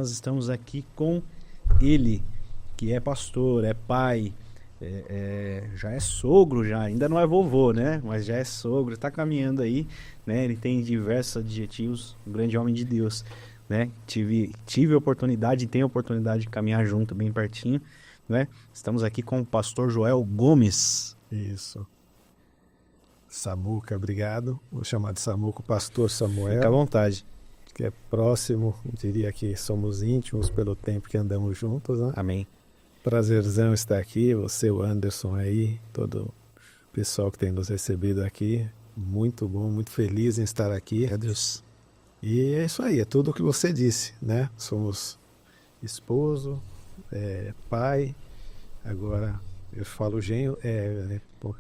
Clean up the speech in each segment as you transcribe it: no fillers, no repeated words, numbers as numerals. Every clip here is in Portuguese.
nós estamos aqui com ele, que é pastor, é pai, já é sogro, já ainda não é vovô, né? Mas já é sogro, está caminhando aí, né? Ele tem diversos adjetivos, um grande homem de Deus, né? Tive a oportunidade e tenho a oportunidade de caminhar junto, bem pertinho, né? Estamos aqui com o pastor Joel Gomes. Isso. Samuca, obrigado. Vou chamar de Samuca o pastor Samuel. Fica à vontade. Que é próximo, diria que somos íntimos pelo tempo que andamos juntos, né? Amém. Prazerzão estar aqui, você, o Anderson aí, todo o pessoal que tem nos recebido aqui. Muito bom, muito feliz em estar aqui. É Deus. E é isso aí, é tudo o que você disse, né? Somos esposo, pai, agora eu falo genro,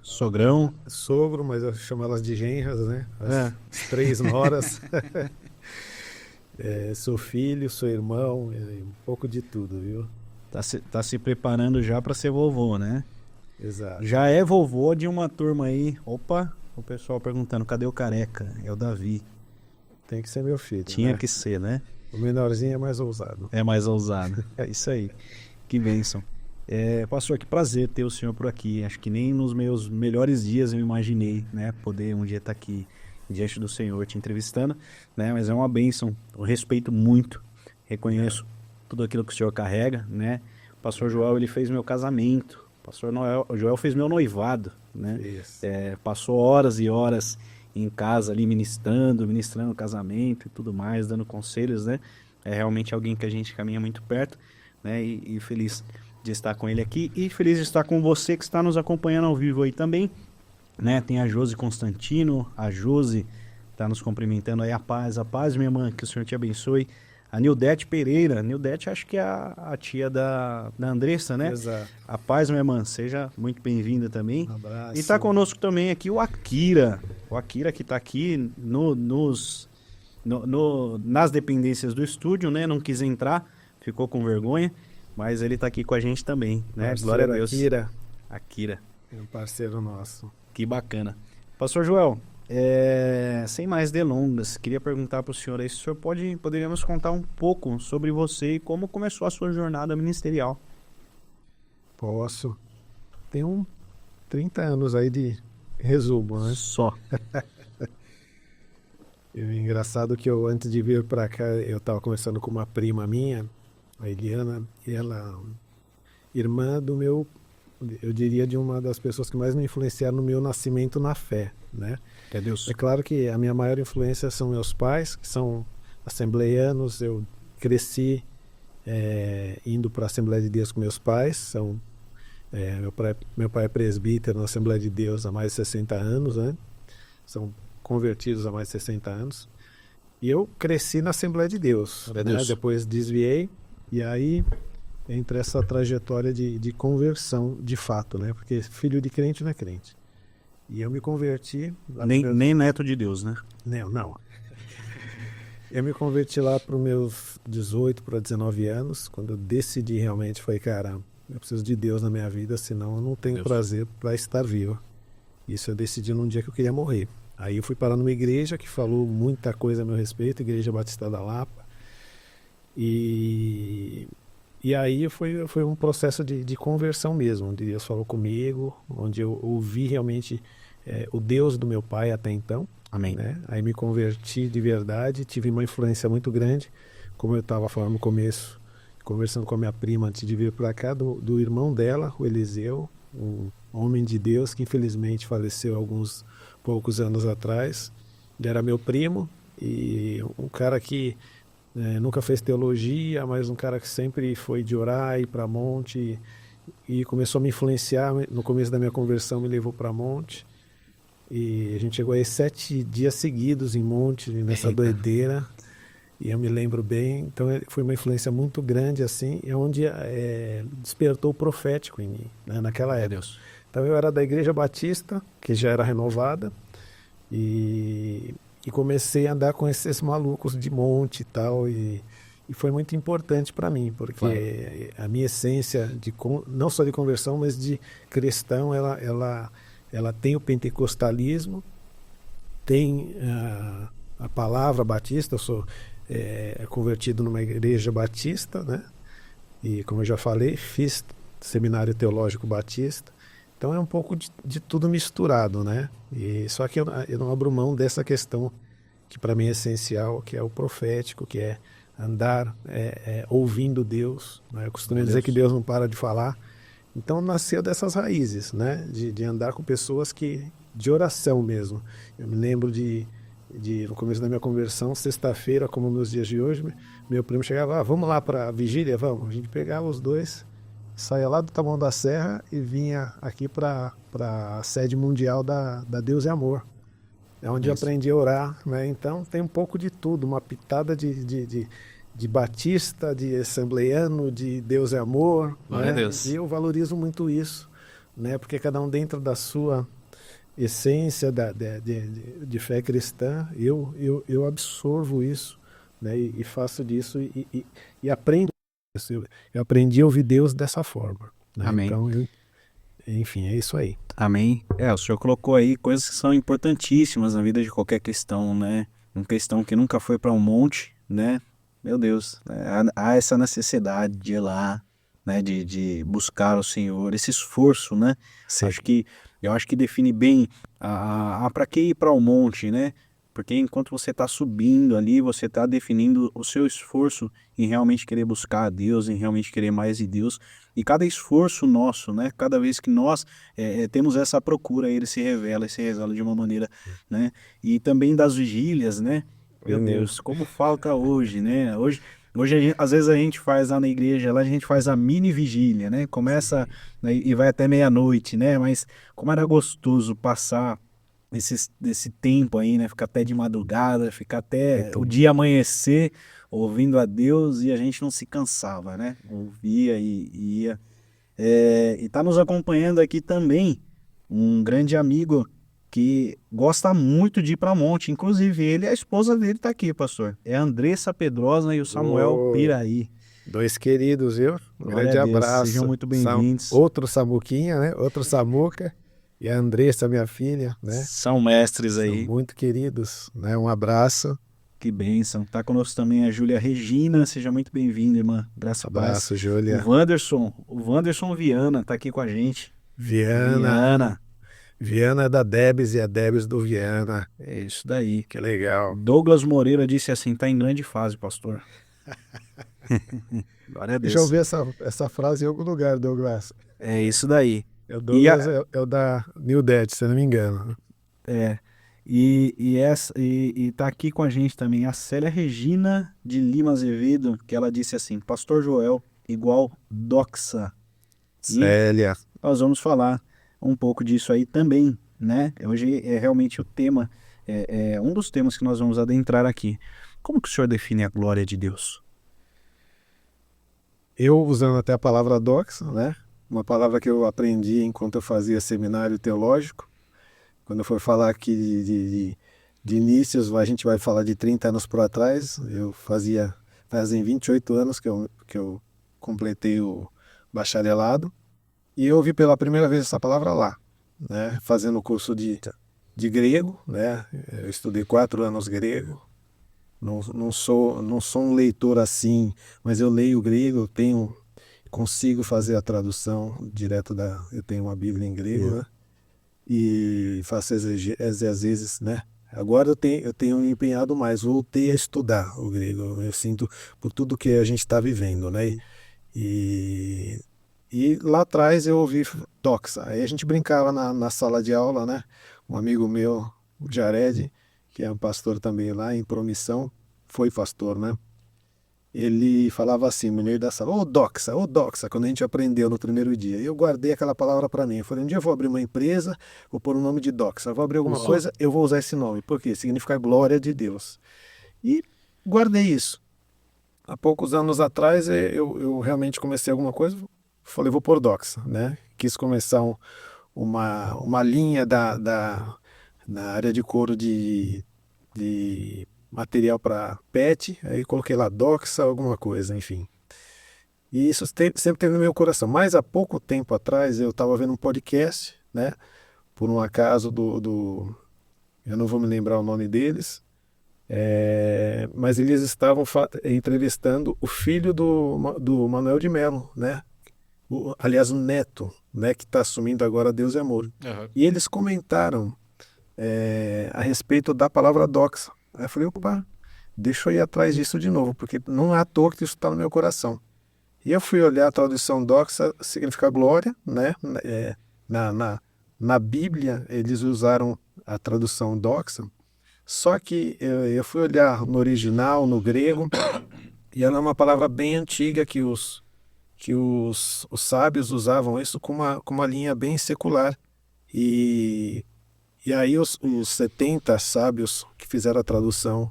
Sogrão. sogro, mas eu chamo elas de genras, né? As 3 noras. Sou filho, sou irmão, um pouco de tudo, viu? Tá se preparando já para ser vovô, né? Exato. Já é vovô de uma turma aí. Opa, o pessoal perguntando, cadê o careca? É o Davi. Tem que ser meu filho, Tinha né? que ser, né? O menorzinho é mais ousado. É mais ousado. É isso aí. Que bênção. Pastor, que prazer ter o senhor por aqui. Acho que nem nos meus melhores dias eu imaginei, né, poder um dia estar aqui diante do Senhor te entrevistando, né? Mas é uma bênção. Eu respeito muito, reconheço tudo aquilo que o senhor carrega, né? O pastor Joel, ele fez meu casamento. O pastor Joel fez meu noivado, né? Isso. Passou horas e horas em casa ali ministrando o casamento e tudo mais, dando conselhos, né? É realmente alguém que a gente caminha muito perto, né? E feliz de estar com ele aqui e feliz de estar com você que está nos acompanhando ao vivo aí também, né? Tem a Josi Constantino, a Josi está nos cumprimentando aí, a paz, minha irmã, que o Senhor te abençoe. A Nildete Pereira, Nildete acho que é a tia da Andressa, né? Exato. A paz, minha irmã, seja muito bem-vinda também. Um abraço. E está conosco também aqui o Akira que está aqui nas dependências do estúdio, né? Não quis entrar, ficou com vergonha, mas ele está aqui com a gente também, né? Parceiro Glória a Deus. Akira. É um parceiro nosso. Que bacana. Pastor Joel, sem mais delongas, queria perguntar para o senhor aí se o senhor poderia nos contar um pouco sobre você e como começou a sua jornada ministerial. Posso. Tenho 30 anos aí de resumo, né? Só. Engraçado que antes de vir para cá, eu estava conversando com uma prima minha, a Eliana, e ela, irmã do meu, eu diria, de uma das pessoas que mais me influenciaram no meu nascimento na fé, né? É Deus. É claro que a minha maior influência são meus pais, que são assembleianos. Eu cresci indo para a Assembleia de Deus com meus pais. Meu pai é presbítero na Assembleia de Deus há mais de 60 anos, né? São convertidos há mais de 60 anos. E eu cresci na Assembleia de Deus, né? Depois desviei, e aí entra essa trajetória de conversão de fato, né? Porque filho de crente não é crente. E eu me converti... Nem neto de Deus, né? Não. Eu me converti lá para os meus 18 para 19 anos, quando eu decidi realmente, foi, cara, eu preciso de Deus na minha vida, senão eu não tenho prazer para estar vivo. Isso eu decidi num dia que eu queria morrer. Aí eu fui parar numa igreja que falou muita coisa a meu respeito, Igreja Batista da Lapa. E aí foi um processo de conversão mesmo, onde Deus falou comigo, onde eu ouvi realmente o Deus do meu pai até então. Amém. Né? Aí me converti de verdade, tive uma influência muito grande, como eu estava falando no começo, conversando com a minha prima antes de vir para cá, do irmão dela, o Eliseu, um homem de Deus que infelizmente faleceu alguns poucos anos atrás. Ele era meu primo e um cara que nunca fez teologia, mas um cara que sempre foi de orar, ir para monte, e começou a me influenciar. No começo da minha conversão me levou para monte, e a gente chegou aí 7 dias seguidos em monte, nessa doideira, e eu me lembro bem. Então foi uma influência muito grande, assim, onde despertou o profético em mim, né, naquela época. Deus. Então eu era da Igreja Batista, que já era renovada, e comecei a andar com esses malucos de monte e tal, e foi muito importante para mim, porque a minha essência, não só de conversão, mas de cristão, ela tem o pentecostalismo, tem a palavra batista. convertido numa igreja batista, né? E como eu já falei, fiz seminário teológico batista. Então é um pouco de tudo misturado, né? E só que eu não abro mão dessa questão que para mim é essencial, que é o profético, que é andar ouvindo Deus, né? Eu costumo dizer que Deus não para de falar. Então nasceu dessas raízes, né? De andar com pessoas de oração mesmo. Eu me lembro no começo da minha conversão, sexta-feira, como nos dias de hoje, meu primo chegava, vamos lá para a vigília? Vamos. A gente pegava os dois, saía lá do Taboão da Serra e vinha aqui para a sede mundial da Deus e Amor. É onde eu aprendi a orar, né? Então tem um pouco de tudo, uma pitada de batista, de assembleiano, de Deus é Amor. Glória né? a Deus. E eu valorizo muito isso, né? Porque cada um dentro da sua essência de fé cristã, eu absorvo isso, né? E faço disso e aprendo isso. Eu aprendi a ouvir Deus dessa forma, né? Amém. Então, enfim, é isso aí. Amém. O senhor colocou aí coisas que são importantíssimas na vida de qualquer cristão, né? Um cristão que nunca foi para um monte, né? Meu Deus, né? Há essa necessidade de ir lá, né? De buscar o Senhor, esse esforço, né? Sim. Eu acho que define bem para que ir para um monte, né? Porque enquanto você está subindo ali, você está definindo o seu esforço em realmente querer buscar a Deus, em realmente querer mais de Deus. E cada esforço nosso, né? Cada vez que nós temos essa procura, ele se revela de uma maneira, né? E também das vigílias, né? Meu Deus, como falta hoje, né? Hoje às vezes a gente faz lá na igreja, lá a gente faz a mini vigília, né? Começa, né, e vai até meia-noite, né? Mas como era gostoso passar esse tempo aí, né? Ficar até de madrugada, ficar até o dia amanhecer, ouvindo a Deus, e a gente não se cansava, né? Ouvia e ia. E tá nos acompanhando aqui também um grande amigo que gosta muito de ir para monte. Inclusive, a esposa dele tá aqui, pastor. É a Andressa Pedrosa e o Samuel Piraí. Dois queridos, viu? Um Glória grande a Deus, abraço. sejam muito bem-vindos. Outro Samuquinha, né? Outro Samuca. E a Andressa, minha filha, né? São mestres aí. São muito queridos, né? Um abraço. Que bênção. Tá conosco também a Júlia Regina. Seja muito bem-vinda, irmã. Graças a Deus. Abraço, Júlia. O Wanderson Viana tá aqui com a gente. Viana é da Debs e a Debs do Viana. É isso daí. Que legal. Douglas Moreira disse assim, tá em grande fase, pastor. Glória a Deus. Deixa eu ver essa frase em algum lugar, Douglas. É isso daí. O Douglas é o da New Dead, se eu não me engano. E tá aqui com a gente também a Célia Regina de Lima Azevedo, que ela disse assim, Pastor Joel igual doxa. Célia. E nós vamos falar um pouco disso aí também, né? Hoje é realmente o tema, um dos temas que nós vamos adentrar aqui. Como que o senhor define a glória de Deus? Eu, usando até a palavra doxa, né? Uma palavra que eu aprendi enquanto eu fazia seminário teológico. Quando eu for falar aqui de inícios, a gente vai falar de 30 anos por atrás. Fazem 28 anos que eu completei o bacharelado. E eu ouvi pela primeira vez essa palavra lá, né? Fazendo o curso de grego, né? Eu estudei 4 anos grego. Não sou um leitor assim, mas eu leio grego, consigo fazer a tradução direto eu tenho uma Bíblia em grego, né? E faço exegeses, né? Agora eu tenho me empenhado mais, voltei a estudar o grego, eu sinto por tudo que a gente está vivendo, né? E lá atrás eu ouvi doxa, aí a gente brincava na sala de aula, né? Um amigo meu, o Jared, que é um pastor também lá em Promissão, foi pastor, né? Ele falava assim, no meio da sala, ô doxa, quando a gente aprendeu no primeiro dia. Eu guardei aquela palavra para mim. Eu falei, um dia eu vou abrir uma empresa, vou pôr o nome de doxa. Vou abrir alguma coisa, eu vou usar esse nome. Por quê? Significa glória de Deus. E guardei isso. Há poucos anos atrás, eu realmente comecei alguma coisa, falei, vou pôr doxa, né? Quis começar uma linha na área de couro de material para pet, aí coloquei lá doxa, alguma coisa, enfim. E isso sempre teve no meu coração. Mas há pouco tempo atrás eu estava vendo um podcast, né? Por um acaso eu não vou me lembrar o nome deles, Mas eles estavam entrevistando o filho do Manuel de Mello, né? Aliás, o neto, né? Que está assumindo agora Deus é Amor. Aham. E eles comentaram a respeito da palavra doxa. Aí eu falei, opa, deixa eu ir atrás disso de novo, porque não é à toa que isso está no meu coração. E eu fui olhar a tradução doxa, significa glória, né? Na, na, na Bíblia, eles usaram a tradução doxa, só que eu fui olhar no original, no grego, e ela é uma palavra bem antiga que os sábios usavam isso com uma linha bem secular. E, e aí os 70 sábios que fizeram a tradução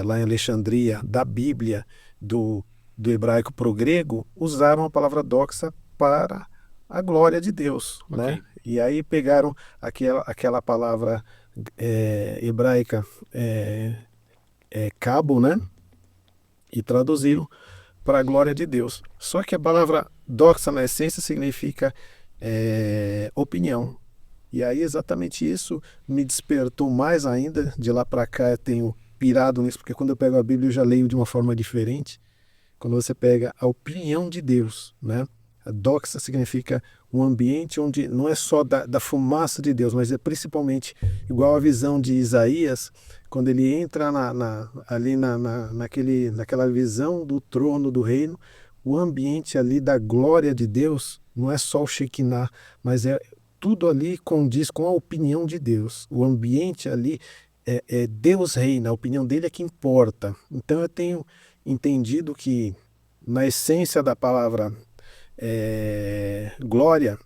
lá em Alexandria da Bíblia, do hebraico para o grego, usaram a palavra doxa para a glória de Deus, né? Ok. E aí pegaram aquela palavra hebraica cabo, né? E traduziram para a glória de Deus. Só que a palavra doxa, na essência, significa opinião. E aí exatamente isso me despertou mais ainda. De lá para cá eu tenho pirado nisso, porque quando eu pego a Bíblia eu já leio de uma forma diferente. Quando você pega a opinião de Deus, né? A doxa significa um ambiente onde não é só da fumaça de Deus, mas é principalmente igual a visão de Isaías, quando ele entra ali naquela visão do trono do reino, o ambiente ali da glória de Deus não é só o Shekinah, mas tudo ali condiz com a opinião de Deus. O ambiente ali Deus reina, a opinião dele é que importa. Então eu tenho entendido que na essência da palavra glória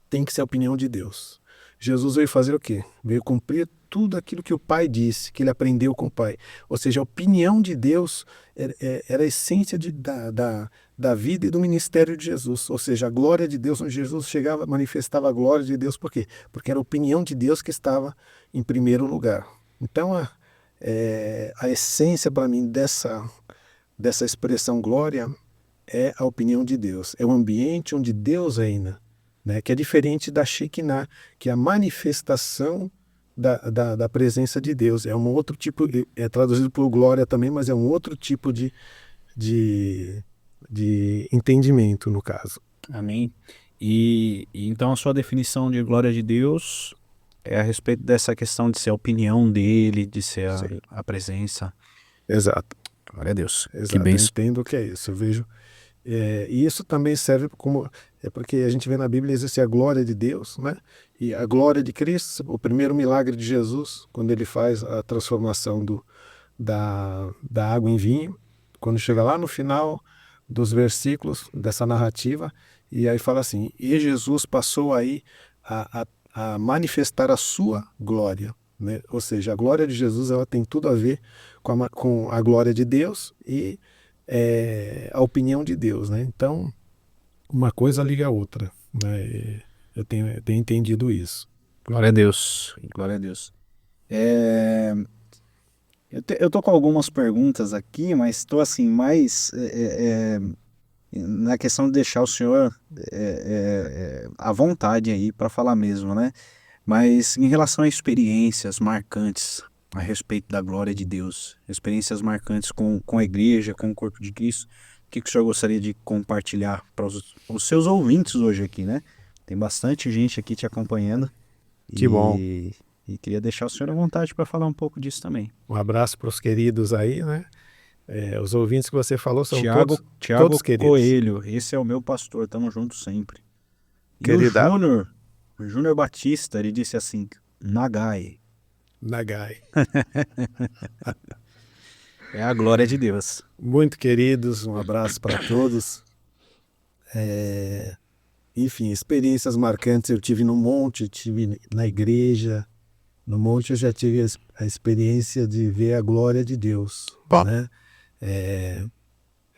tem que ser a opinião de Deus. Jesus veio fazer o quê? Veio cumprir tudo aquilo que o Pai disse, que ele aprendeu com o Pai. Ou seja, a opinião de Deus era a essência da vida e do ministério de Jesus. Ou seja, a glória de Deus, onde Jesus chegava, manifestava a glória de Deus. Por quê? Porque era a opinião de Deus que estava em primeiro lugar. Então, a essência para mim dessa expressão glória é a opinião de Deus. É o ambiente onde Deus reina, né? Que é diferente da Shekinah, que é a manifestação da presença de Deus. É um outro tipo, é traduzido por glória também, mas é um outro tipo de entendimento, no caso. Amém. E então a sua definição de glória de Deus é a respeito dessa questão de ser a opinião dele, de ser Sim. a presença. Exato. Glória a Deus. Que Exato. Eu bênção. entendo o que é isso. Eu vejo. E isso também serve como. Porque a gente vê na Bíblia existe a glória de Deus, né? E a glória de Cristo, o primeiro milagre de Jesus, quando ele faz a transformação da água em vinho, quando chega lá no final dos versículos dessa narrativa, e aí fala assim: e Jesus passou aí a manifestar a sua glória, né? Ou seja, a glória de Jesus ela tem tudo a ver com a glória de Deus e a opinião de Deus, né? Então, uma coisa liga a outra, né? Eu tenho entendido isso. Glória a Deus. Glória a Deus. Eu tô com algumas perguntas aqui, mas estou assim, mais na questão de deixar o senhor à vontade aí para falar mesmo, né? Mas em relação a experiências marcantes a respeito da glória de Deus, experiências marcantes com a igreja, com o corpo de Cristo, o que o senhor gostaria de compartilhar para os seus ouvintes hoje aqui, né? Tem bastante gente aqui te acompanhando Que bom. e queria deixar o senhor à vontade para falar um pouco disso também. Um abraço para os queridos aí, né? Os ouvintes que você falou são Tiago todos queridos. Coelho, esse é o meu pastor, tamo junto sempre. E Querida. o Júnior Batista, ele disse assim, Nagai, Nagai. é a glória de Deus. Muito queridos, um abraço para todos. Enfim, experiências marcantes eu tive no monte, tive na igreja. No monte eu já tive a experiência de ver a glória de Deus, né?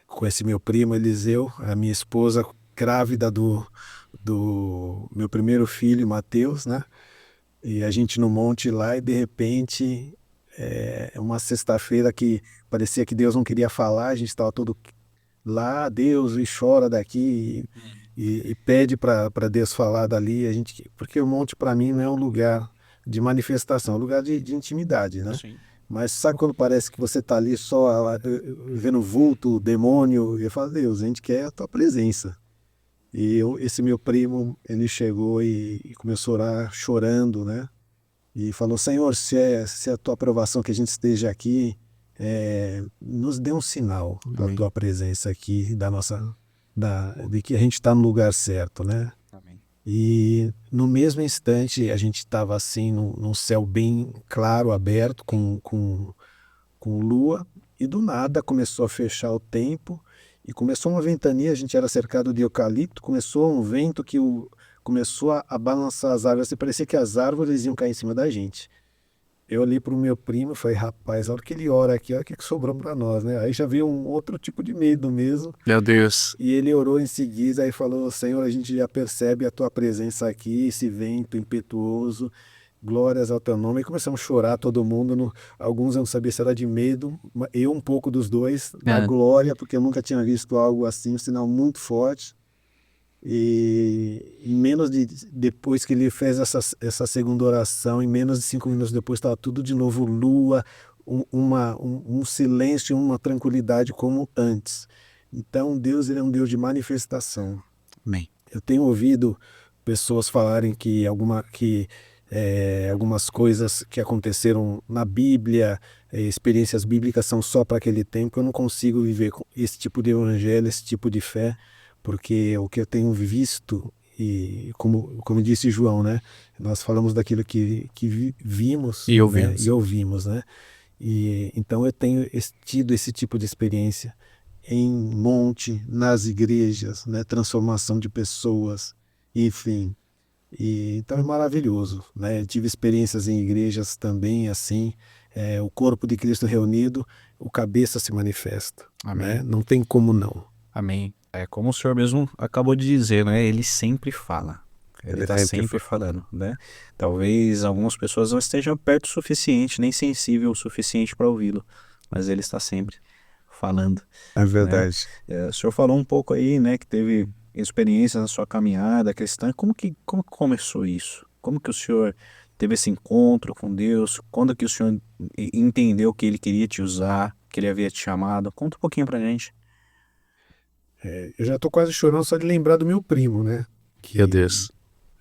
Com esse meu primo Eliseu, a minha esposa grávida do meu primeiro filho, Mateus, né? E a gente no monte lá e de repente, uma sexta-feira que parecia que Deus não queria falar, a gente estava todo lá, Deus, e chora daqui e pede para Deus falar dali, porque o monte para mim não é um lugar de manifestação, é um lugar de intimidade, né? Sim. Mas sabe quando parece que você está ali só vendo vulto, demônio? E eu falo, Deus, a gente quer a tua presença. Esse meu primo, ele chegou e começou a orar chorando, né? E falou, Senhor, se é a tua aprovação que a gente esteja aqui, nos dê um sinal da Amém. tua presença aqui, de que a gente está no lugar certo, né? Amém. E no mesmo instante a gente estava assim num céu bem claro, aberto, com lua, e do nada começou a fechar o tempo e começou uma ventania, a gente era cercado de eucalipto, começou um vento que começou a balançar as árvores, e parecia que as árvores iam cair em cima da gente. Eu olhei para o meu primo e falei, rapaz, a hora que ele ora aqui, olha o que sobrou para nós, né? Aí já veio um outro tipo de medo mesmo. Meu Deus. E ele orou em seguida e falou, Senhor, a gente já percebe a tua presença aqui, esse vento impetuoso, glórias ao teu nome. E começamos a chorar todo mundo, alguns eu não sabia se era de medo, eu um pouco dos dois, da glória, porque eu nunca tinha visto algo assim, um sinal muito forte. E depois que ele fez essa segunda oração, em menos de 5 minutos depois estava tudo de novo lua, um silêncio, uma tranquilidade como antes. Então Deus, ele é um Deus de manifestação. Amém. Eu tenho ouvido pessoas falarem que algumas coisas que aconteceram na Bíblia, experiências bíblicas são só para aquele tempo. Eu não consigo viver com esse tipo de evangelho, esse tipo de fé, porque o que eu tenho visto, e como disse João, né? Nós falamos daquilo que vimos, E ouvimos. né? E ouvimos, né? E então eu tenho tido esse tipo de experiência em monte, nas igrejas, né? Transformação de pessoas, enfim. Então é maravilhoso, né? Eu tive experiências em igrejas também assim, o corpo de Cristo reunido, o cabeça se manifesta, Amém. né? Não tem como não. Amém. É como o senhor mesmo acabou de dizer, né? Ele sempre fala. Ele está sempre falando, né? Talvez algumas pessoas não estejam perto o suficiente, nem sensível o suficiente para ouvi-lo, mas ele está sempre falando. É verdade. Né? O senhor falou um pouco aí, né, que teve experiências na sua caminhada cristã. Como que começou isso? Como que o senhor teve esse encontro com Deus? Quando que o senhor entendeu que ele queria te usar, que ele havia te chamado? Conta um pouquinho pra gente. Eu já estou quase chorando só de lembrar do meu primo, né? Meu Deus.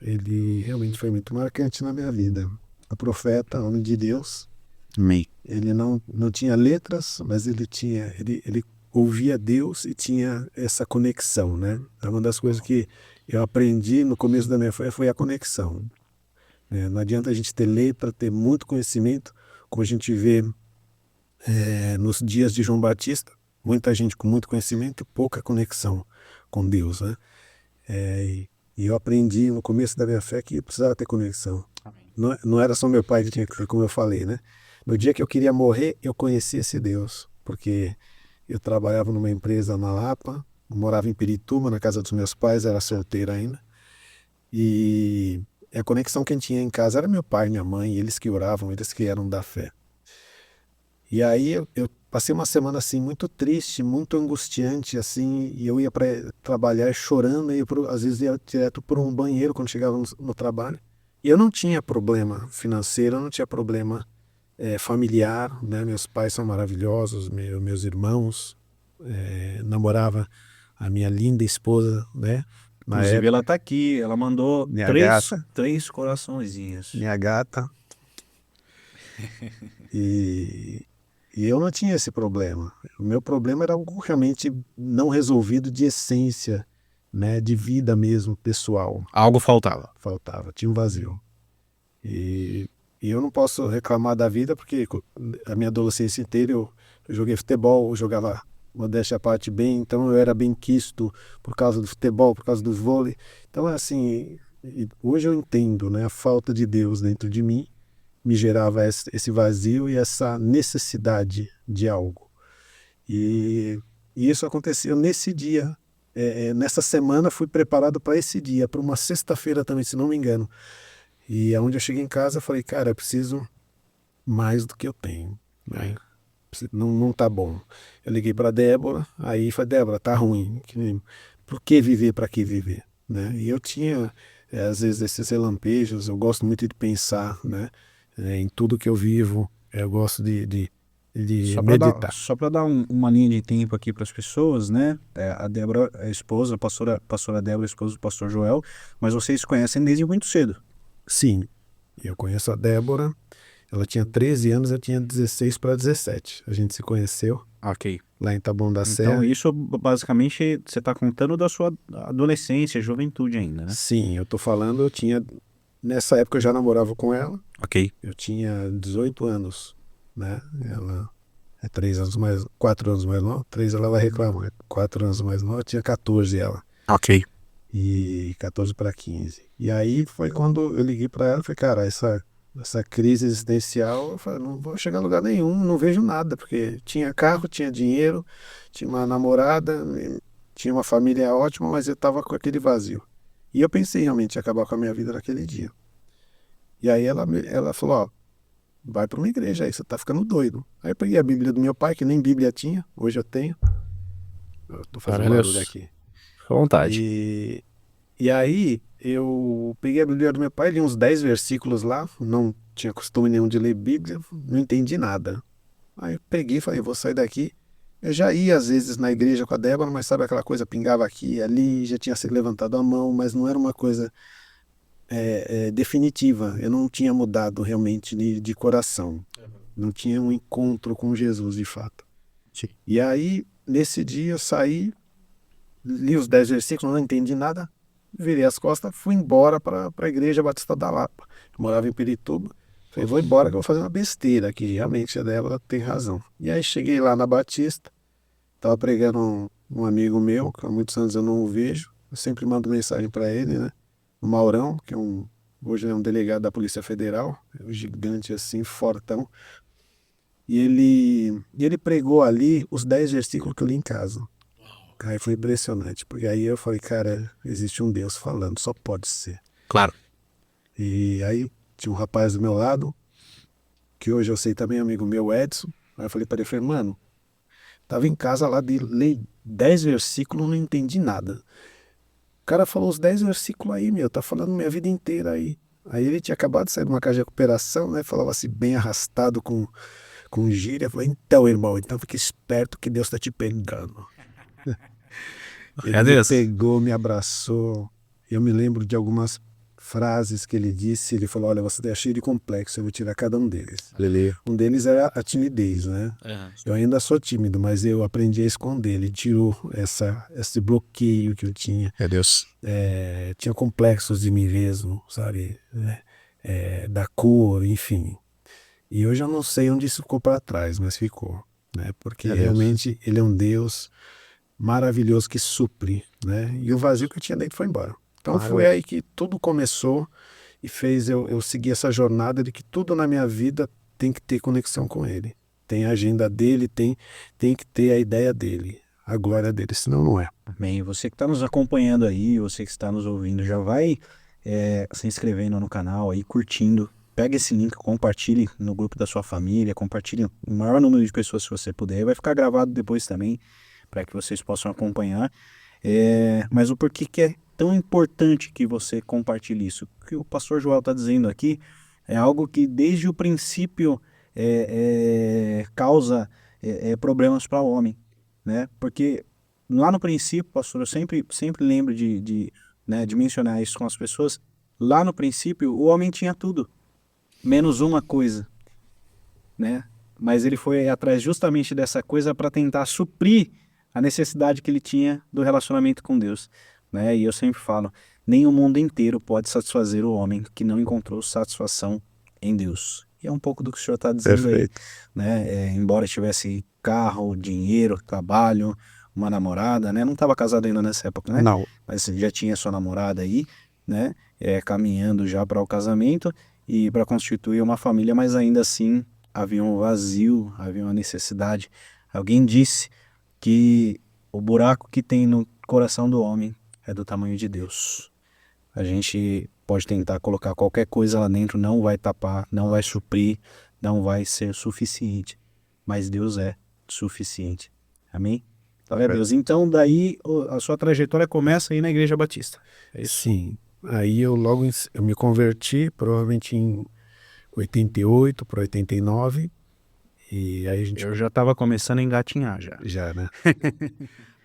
Ele realmente foi muito marcante na minha vida. O profeta, homem de Deus. Amém. Ele não tinha letras, mas ele ouvia Deus e tinha essa conexão, né? Uma das coisas que eu aprendi no começo da minha fé foi a conexão. Não adianta a gente ter letra, ter muito conhecimento, como a gente vê nos dias de João Batista, muita gente com muito conhecimento e pouca conexão com Deus, né? E eu aprendi no começo da minha fé que eu precisava ter conexão. Amém. Não era só meu pai que tinha que ter, como eu falei, né? No dia que eu queria morrer, eu conheci esse Deus, porque eu trabalhava numa empresa na Lapa, morava em Pirituba, na casa dos meus pais, era solteiro ainda, e a conexão que a gente tinha em casa era meu pai, minha mãe, eles que oravam, eles que eram da fé. E aí eu passei uma semana assim muito triste, muito angustiante, assim, e eu ia para trabalhar chorando, e às vezes ia direto por um banheiro quando chegava no trabalho. E eu não tinha problema financeiro, eu não tinha problema familiar, né? Meus pais são maravilhosos, meus irmãos, namorava a minha linda esposa, né? Inclusive ela tá aqui, ela mandou Minha três gata. coraçõezinhos. Minha gata. E eu não tinha esse problema. O meu problema era algo realmente não resolvido de essência, né? De vida mesmo, pessoal. Algo faltava. Faltava, tinha um vazio. E eu não posso reclamar da vida, porque a minha adolescência inteira eu joguei futebol, eu jogava, modéstia à parte, bem, então eu era bem quisto por causa do futebol, por causa do vôlei. Então, assim, hoje eu entendo, né? A falta de Deus dentro de mim me gerava esse vazio e essa necessidade de algo. E isso aconteceu nesse dia. Nessa semana fui preparado para esse dia, para uma sexta-feira também, se não me engano. E aonde eu cheguei em casa, eu falei, cara, eu preciso mais do que eu tenho, né? Não tá bom. Eu liguei para Débora, aí falei, Débora, tá ruim. Por que viver, para que viver? Né? E eu tinha, às vezes, esses relampejos, eu gosto muito de pensar, né? Em tudo que eu vivo, Eu gosto de Dar, meditar. só para dar uma linha de tempo aqui para as pessoas, né? A Débora é a esposa, a pastora Débora, esposa do pastor Joel, mas vocês se conhecem desde muito cedo. Sim, eu conheço a Débora. Ela tinha 13 anos, eu tinha 16 para 17. A gente se conheceu Ok. lá em Taboão da Então, Serra. isso basicamente você está contando da sua adolescência, juventude ainda, né? Sim, eu tô falando, eu tinha. Nessa época eu já namorava com ela. Ok. Eu tinha 18 anos, né? Ela é 4 anos mais nova. 3 ela vai reclamar. 4 anos mais nova, eu tinha 14 ela. Ok. E 14 para 15. E aí foi quando eu liguei para ela e falei, cara, essa crise existencial, eu falei, não vou chegar a lugar nenhum, não vejo nada, porque tinha carro, tinha dinheiro, tinha uma namorada, tinha uma família ótima, mas eu tava com aquele vazio. E eu pensei realmente em acabar com a minha vida naquele dia. E aí ela falou, ó, vai para uma igreja aí, você tá ficando doido. Aí eu peguei a Bíblia do meu pai, que nem Bíblia tinha, hoje eu tenho. Eu tô fazendo barulho aqui. Fica à vontade. E aí eu peguei a Bíblia do meu pai, li uns 10 versículos lá, não tinha costume nenhum de ler Bíblia, não entendi nada. Aí eu peguei e falei, vou sair daqui. Eu já ia às vezes na igreja com a Débora, mas sabe aquela coisa, pingava aqui e ali, já tinha se levantado a mão, mas não era uma coisa definitiva. Eu não tinha mudado realmente de coração. Não tinha um encontro com Jesus de fato. Sim. E aí, nesse dia eu saí, li os 10 versículos, não entendi nada, virei as costas, fui embora para a Igreja Batista da Lapa. Eu morava em Pirituba. Falei, vou embora que eu vou fazer uma besteira aqui. Realmente a Débora tem razão. E aí cheguei lá na Batista, estava pregando um amigo meu, que há muitos anos eu não o vejo. Eu sempre mando mensagem para ele, né? O Maurão, que hoje é um delegado da Polícia Federal, é um gigante assim, fortão. E ele pregou ali os 10 versículos que eu li em casa. Aí foi impressionante, porque aí eu falei, cara, existe um Deus falando, só pode ser. Claro. E aí tinha um rapaz do meu lado, que hoje eu sei também, amigo meu, Edson. Aí eu falei, falei, mano, tava em casa lá de ler 10 versículos, não entendi nada. O cara falou os 10 versículos aí, meu, tá falando minha vida inteira aí. Aí ele tinha acabado de sair de uma casa de recuperação, né? Falava assim, bem arrastado com gíria. Eu falei, então, irmão, então fica esperto que Deus tá te pegando. Ele me pegou, me abraçou. Eu me lembro de algumas frases que ele disse. Ele falou, olha, você é cheio de complexo, eu vou tirar cada um deles. Um deles era a timidez, né? Eu ainda sou tímido, mas eu aprendi a esconder. Ele tirou esse bloqueio que eu tinha. É Deus. Tinha complexos de mim mesmo, sabe? Da cor, enfim. E hoje eu não sei onde isso ficou para trás, mas ficou, né? Porque realmente ele é um Deus maravilhoso que supre, né? E o vazio que eu tinha dentro foi embora. Então foi aí que tudo começou e fez eu seguir essa jornada de que tudo na minha vida tem que ter conexão com ele. Tem a agenda dele, tem que ter a ideia dele, a glória dele, senão não é. Amém. Você que está nos acompanhando aí, você que está nos ouvindo, já vai se inscrevendo no canal aí, curtindo. Pega esse link, compartilhe no grupo da sua família, compartilhe o maior número de pessoas se você puder. Vai ficar gravado depois também, para que vocês possam acompanhar. Mas o porquê que é tão importante que você compartilhe isso? O que o pastor Joel está dizendo aqui é algo que desde o princípio causa problemas para o homem, né? Porque lá no princípio, pastor, eu sempre lembro de mencionar isso com as pessoas. Lá no princípio, o homem tinha tudo, menos uma coisa, né? Mas ele foi atrás justamente dessa coisa para tentar suprir a necessidade que ele tinha do relacionamento com Deus, né? E eu sempre falo, nem o mundo inteiro pode satisfazer o homem que não encontrou satisfação em Deus. E é um pouco do que o senhor está dizendo aí, né? Embora tivesse carro, dinheiro, trabalho, uma namorada, né? Não estava casado ainda nessa época, né? Não. Mas já tinha sua namorada aí, né? Caminhando já para o casamento e para constituir uma família, mas ainda assim havia um vazio, havia uma necessidade. Alguém disse que o buraco que tem no coração do homem é do tamanho de Deus. A gente pode tentar colocar qualquer coisa lá dentro, não vai tapar, não vai suprir, não vai ser suficiente, mas Deus é suficiente. Amém? Glória a Deus. Então daí a sua trajetória começa aí na Igreja Batista. É isso? Sim. Aí eu me converti, provavelmente em 88 para 89. E aí a gente Eu já estava começando a engatinhar já. já, né?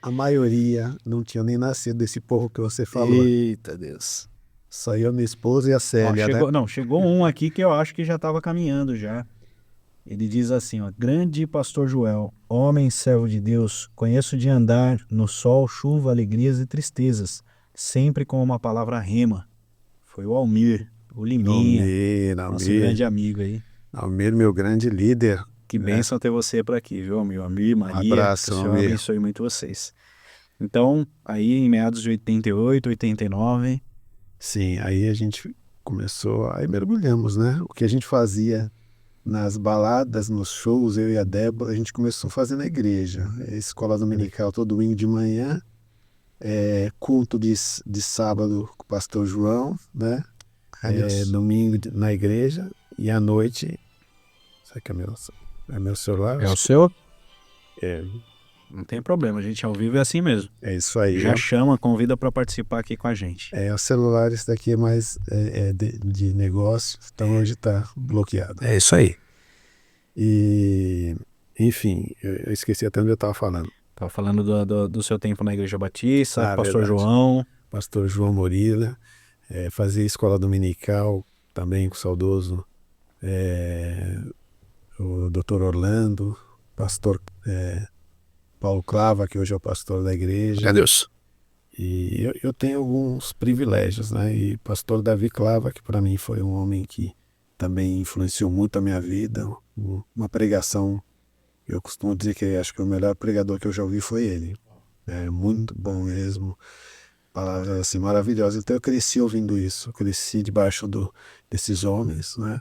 A maioria não tinha nem nascido desse povo que você falou. Eita Deus. Só eu, minha esposa e a Ó, Célia, né? chegou um aqui que eu acho que já estava caminhando já. Ele diz assim, ó, grande pastor Joel, homem servo de Deus, conheço de andar no sol, chuva, alegrias e tristezas, sempre com uma palavra rema. Foi o Almir, o Liminha, nosso grande amigo aí. Almir, meu grande líder. Que bênção ter você por aqui, viu, meu Almir, Maria, abraço, que o Senhor Almir. abençoe muito vocês. Então, aí em meados de 88, 89... Sim, aí a gente começou, aí mergulhamos, né? O que a gente fazia nas baladas, nos shows, eu e a Débora, a gente começou a fazer na igreja. Escola dominical todo domingo de manhã, culto de sábado com o pastor João, né? Domingo na igreja, e à noite... Será que é meu celular? É o seu? É, Não tem problema, a gente ao vivo é assim mesmo. é isso aí. Já chama, convida para participar aqui com a gente. O celular, esse daqui é mais de negócio, então hoje está bloqueado. É isso aí. E, enfim, eu esqueci até onde eu estava falando. Tava falando do seu tempo na Igreja Batista, pastor verdade. João. Pastor João Morilha, fazia escola dominical também com o saudoso o Dr. Orlando, pastor Paulo Clava, que hoje é o pastor da igreja. Deus. E eu tenho alguns privilégios, né? E pastor Davi Clava, que para mim foi um homem que também influenciou muito a minha vida. Uma pregação, eu costumo dizer que acho que o melhor pregador que eu já ouvi foi ele. É muito bom mesmo. Palavras assim maravilhosas. Então eu cresci ouvindo isso. Eu cresci debaixo desses homens, né?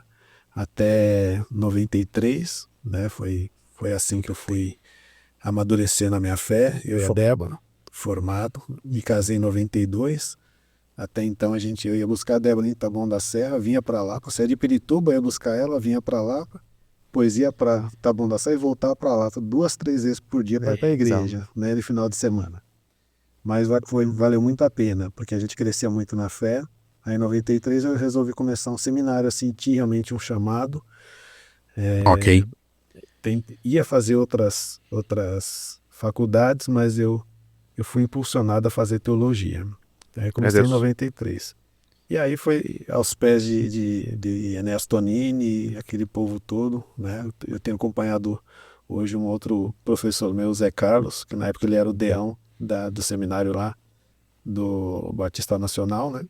Até 93, né? Foi assim que eu fui amadurecer na minha fé. Eu e a Débora, formado. Me casei em 92. Até então eu ia buscar a Débora em Taboão da Serra, vinha para lá. Você é de Pirituba, eu ia buscar ela, vinha para lá. Depois ia para Taboão da Serra e voltava para lá 2, 3 vezes por dia para ir para a igreja, né? No final de semana. Mas valeu muito a pena, porque a gente crescia muito na fé. Aí em 93 eu resolvi começar um seminário, eu senti realmente um chamado. Ok. Ia fazer outras faculdades, mas eu fui impulsionado a fazer teologia. Aí comecei em 93. E aí foi aos pés de Enéas Tonini, aquele povo todo, né? Eu tenho acompanhado hoje um outro professor meu, Zé Carlos, que na época ele era o deão do seminário lá, do Batista Nacional, né?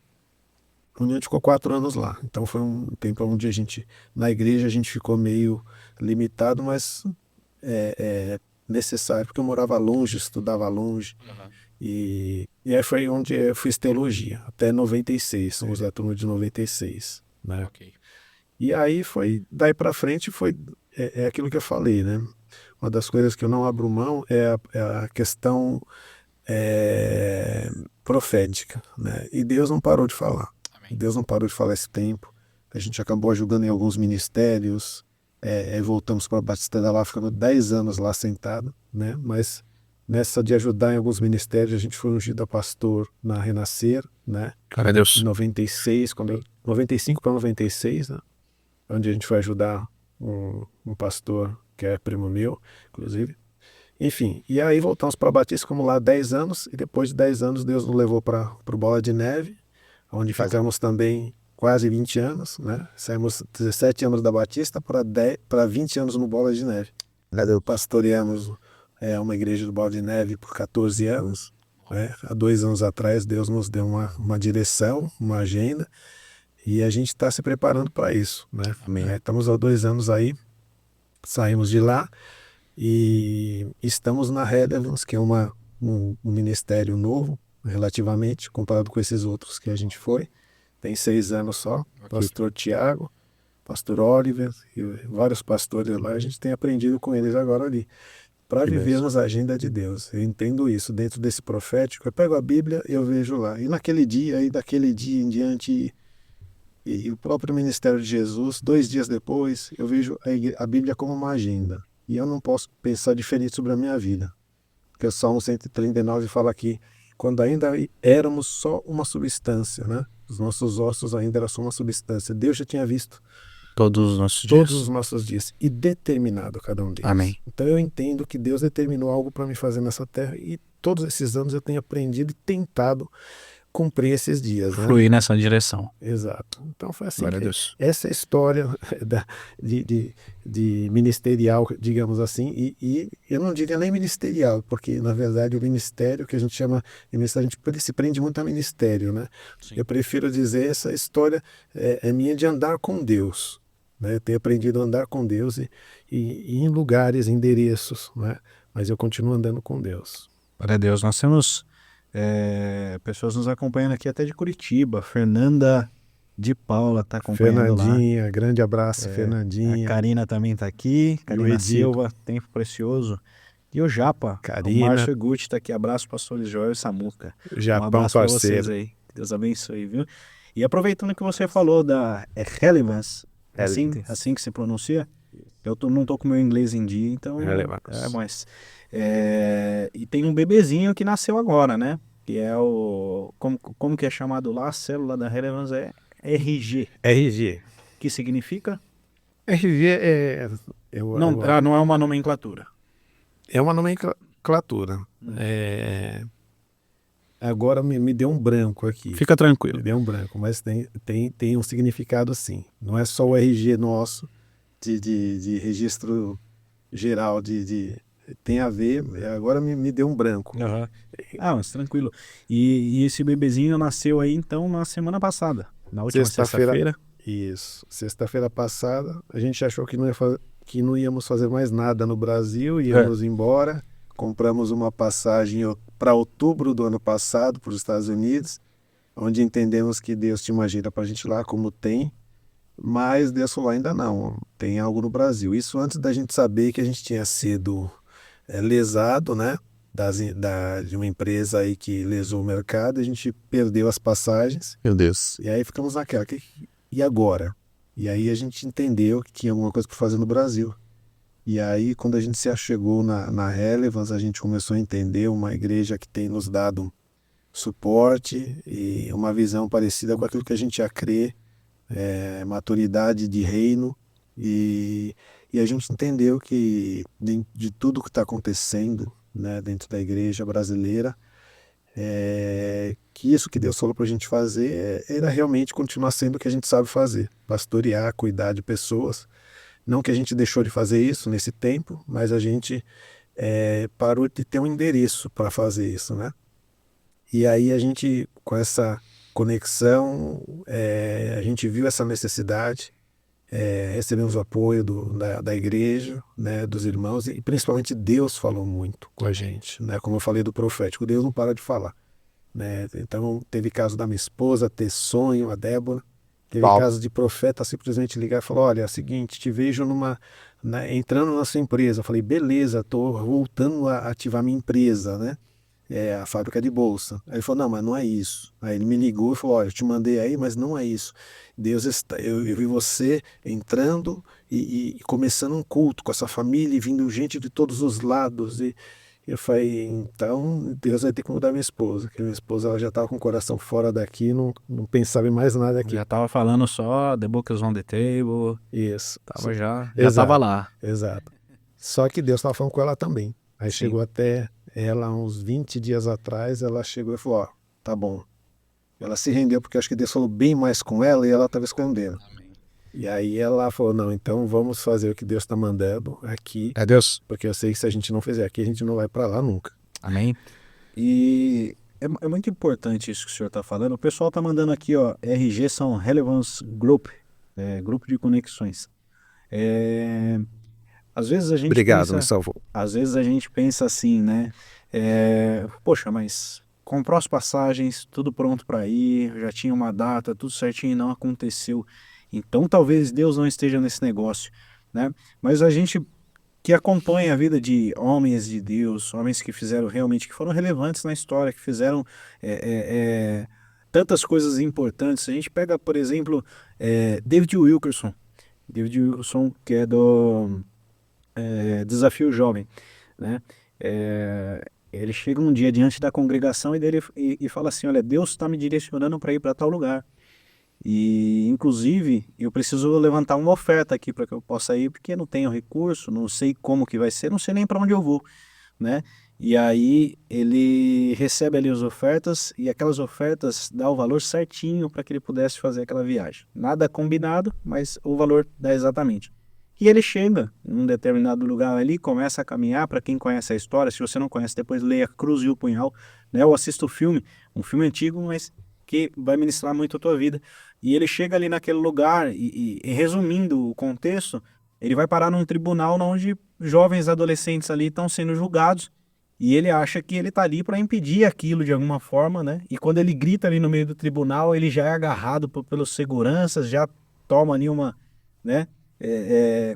Onde a gente ficou 4 anos lá. Então foi um tempo onde na igreja a gente ficou meio limitado, mas necessário, porque eu morava longe, estudava longe. Uhum. E aí foi onde eu fiz teologia, até 96, somos da turma de 96. Né? Okay. E aí daí para frente é aquilo que eu falei, né? Uma das coisas que eu não abro mão é a questão profética, né? E Deus não parou de falar. Amém. Deus não parou de falar esse tempo. A gente acabou ajudando em alguns ministérios, voltamos para a Batista da Lapa, ficando 10 anos lá sentado, né? Mas nessa de ajudar em alguns ministérios, a gente foi ungido a pastor na Renascer, né? Glória a Deus. Em 96, 95 para 96, né? Onde a gente foi ajudar um pastor que é primo meu, inclusive. Enfim, e aí voltamos para Batista, ficamos lá 10 anos, e depois de 10 anos Deus nos levou para o Bola de Neve, onde ficamos também quase 20 anos, né? Saímos 17 anos da Batista para 20 anos no Bola de Neve. Pastoreamos uma igreja do Bola de Neve por 14 anos. Né? Há 2 anos atrás Deus nos deu uma direção, uma agenda, e a gente está se preparando para isso. Né? Estamos há 2 anos aí, saímos de lá, e estamos na Relevance, que é um ministério novo, relativamente, comparado com esses outros que a gente foi. Tem 6 anos só. Okay. Pastor Tiago, pastor Oliver e vários pastores lá. A gente tem aprendido com eles agora ali, para vivermos a agenda de Deus. Eu entendo isso dentro desse profético. Eu pego a Bíblia e eu vejo lá. E naquele dia, e daquele dia em diante, e o próprio ministério de Jesus, 2 dias depois, eu vejo a Bíblia como uma agenda. E eu não posso pensar diferente sobre a minha vida. Porque o Salmo 139 fala que quando ainda éramos só uma substância, né? Os nossos ossos ainda eram só uma substância. Deus já tinha visto Todos os nossos todos dias. os nossos dias, e determinado cada um deles. Amém. Então eu entendo que Deus determinou algo para me fazer nessa terra, e todos esses anos eu tenho aprendido e tentado cumprir esses dias, né? Fluir nessa direção. Exato. Então foi assim Glória a que Deus. essa é a história de ministerial, digamos assim, e eu não diria nem ministerial, porque na verdade o ministério que a gente chama de ministério, a gente se prende muito a ministério, né? Sim. Eu prefiro dizer essa história é minha de andar com Deus, né? Eu tenho aprendido a andar com Deus e em lugares, endereços, né? Mas eu continuo andando com Deus. Glória a Deus. Nós temos pessoas nos acompanhando aqui até de Curitiba. Fernanda de Paula está acompanhando lá. Fernandinha, grande abraço, A Fernandinha. Karina também está aqui. Karina Edito. Silva, tempo precioso. E o Japa, Karina. o Márcio Gucci está aqui. Abraço, pastores Joel e Samuca. Japão, abraço para vocês parceiro. aí. Que Deus abençoe, viu? E aproveitando que você falou da Relevance, assim que se pronuncia, eu não tô com o meu inglês em dia, então... Relevance. E tem um bebezinho que nasceu agora, né? Que é o... Como que é chamado lá? A célula da Relevance é RG. RG. Que significa? RG Não é uma nomenclatura. é uma nomenclatura. Agora me deu um branco aqui. Fica tranquilo. Me deu um branco, mas tem um significado sim. Não é só o RG nosso de registro geral tem a ver, agora me deu um branco. Uhum. Mas tranquilo. E esse bebezinho nasceu aí então na semana passada, na última sexta-feira. Isso, sexta-feira passada, a gente achou que não íamos fazer mais nada no Brasil, íamos embora, compramos uma passagem para outubro do ano passado para os Estados Unidos, onde entendemos que Deus tinha uma gira para a gente lá, como tem, mas Deus falou ainda não, tem algo no Brasil. Isso antes da gente saber que a gente tinha sido lesado, né, de uma empresa aí que lesou o mercado, a gente perdeu as passagens. Meu Deus. E aí ficamos naquela, e agora? E aí a gente entendeu que tinha alguma coisa para fazer no Brasil. E aí, quando a gente se achegou na Relevance, a gente começou a entender uma igreja que tem nos dado suporte e uma visão parecida com aquilo que a gente já crê, maturidade de reino. E a gente entendeu que de tudo que está acontecendo, né, dentro da igreja brasileira, que isso que Deus falou para a gente fazer era realmente continuar sendo o que a gente sabe fazer, pastorear, cuidar de pessoas. Não que a gente deixou de fazer isso nesse tempo, mas a gente parou de ter um endereço para fazer isso, né? E aí a gente, com essa conexão, a gente viu essa necessidade, recebemos o apoio da igreja, né, dos irmãos, e principalmente Deus falou muito com a gente, né? Como eu falei do profético, Deus não para de falar, né? Então teve caso da minha esposa ter sonho, a Débora. Teve caso de profeta simplesmente ligar e falar, olha, é o seguinte, te vejo entrando na sua empresa. Eu falei, beleza, estou voltando a ativar minha empresa, né? A fábrica de bolsa. Aí ele falou, não, mas não é isso. Aí ele me ligou e falou, olha, eu te mandei aí, mas não é isso. Eu vi você entrando e começando um culto com essa família e vindo gente de todos os lados. E eu falei, então Deus vai ter que mudar minha esposa, porque minha esposa ela já estava com o coração fora daqui, não pensava em mais nada aqui. Já estava falando só The Book is on the Table. Isso. Já estava lá. Exato. Só que Deus estava falando com ela também. Aí chegou até ela, uns 20 dias atrás, ela chegou e falou, tá bom. Ela se rendeu, porque acho que Deus falou bem mais com ela e ela estava escondendo. Amém. E aí ela falou, não, então vamos fazer o que Deus está mandando aqui. É Deus. Porque eu sei que se a gente não fizer aqui, a gente não vai para lá nunca. Amém. E é muito importante isso que o senhor está falando. O pessoal está mandando aqui, ó, RG são Relevance Group, grupo de conexões. Às vezes a gente Obrigado, me salvou. Às vezes a gente pensa assim, né? Poxa, mas comprou as passagens, tudo pronto para ir, já tinha uma data, tudo certinho e não aconteceu. Então talvez Deus não esteja nesse negócio, né? Mas a gente que acompanha a vida de homens de Deus, homens que fizeram realmente, que foram relevantes na história, que fizeram tantas coisas importantes. A gente pega, por exemplo, David Wilkerson, que é do Desafio Jovem, né? Ele chega um dia diante da congregação e fala assim, olha, Deus está me direcionando para ir para tal lugar. E, inclusive, eu preciso levantar uma oferta aqui para que eu possa ir, porque não tenho recurso, não sei como que vai ser, não sei nem para onde eu vou, né? E aí ele recebe ali as ofertas e aquelas ofertas dá o valor certinho para que ele pudesse fazer aquela viagem. Nada combinado, mas o valor dá exatamente. E ele chega em um determinado lugar ali, começa a caminhar. Para quem conhece a história, se você não conhece, depois leia Cruz e o Punhal, né? Ou assista o filme, um filme antigo, mas que vai ministrar muito a tua vida. E ele chega ali naquele lugar e resumindo o contexto, ele vai parar num tribunal onde jovens adolescentes ali estão sendo julgados e ele acha que ele está ali para impedir aquilo de alguma forma, né? E quando ele grita ali no meio do tribunal, ele já é agarrado pelos seguranças, já toma ali uma, né?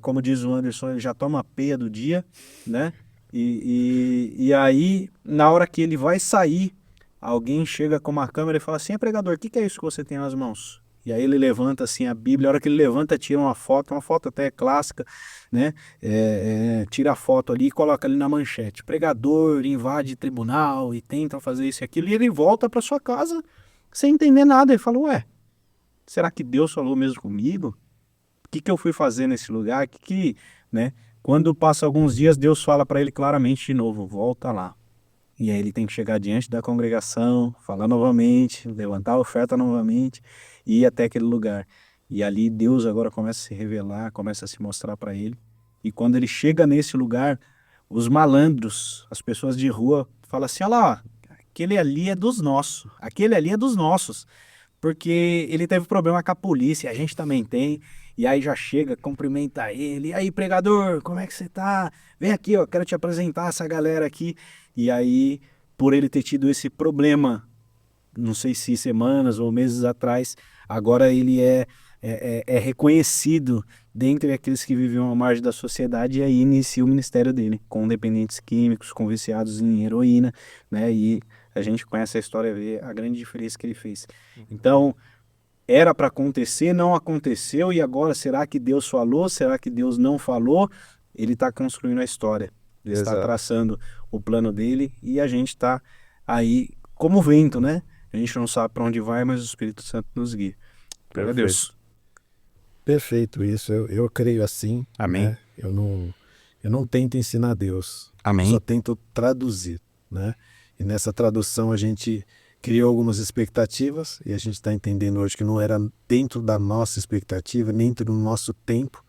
Como diz o Anderson, ele já toma a peia do dia, né? E aí, na hora que ele vai sair, alguém chega com uma câmera e fala assim: pregador, o que é isso que você tem nas mãos? E aí ele levanta assim a Bíblia, a hora que ele levanta, tira uma foto até clássica, né? Tira a foto ali e coloca ali na manchete: pregador invade tribunal e tenta fazer isso e aquilo, e ele volta para sua casa sem entender nada. Ele fala: ué, será que Deus falou mesmo comigo? O que eu fui fazer nesse lugar? Né? Quando passa alguns dias, Deus fala para ele claramente de novo: volta lá. E aí ele tem que chegar diante da congregação, falar novamente, levantar a oferta novamente e ir até aquele lugar. E ali Deus agora começa a se revelar, começa a se mostrar para ele. E quando ele chega nesse lugar, os malandros, as pessoas de rua, falam assim: olha lá, aquele ali é dos nossos, aquele ali é dos nossos. Porque ele teve problema com a polícia, a gente também tem. E aí já chega, cumprimenta ele: e aí, pregador, como é que você tá? Vem aqui, ó, quero te apresentar essa galera aqui. E aí, por ele ter tido esse problema, não sei se semanas ou meses atrás, agora ele é reconhecido dentre aqueles que viviam à margem da sociedade, e aí inicia o ministério dele, com dependentes químicos, com viciados em heroína, né? E a gente conhece a história, vê a grande diferença que ele fez. Então, era para acontecer, não aconteceu, e agora será que Deus falou? Será que Deus não falou? Ele está construindo a história, ele está Exato. traçando o plano dele, e a gente está aí como vento, né? A gente não sabe para onde vai, mas o Espírito Santo nos guia. Glória a Perfeito. Deus. Perfeito isso. Eu creio assim, Amém. né? Eu não tento ensinar Deus. Amém. Só tento traduzir, né? E nessa tradução a gente criou algumas expectativas e a gente está entendendo hoje que não era dentro da nossa expectativa, nem dentro do nosso tempo,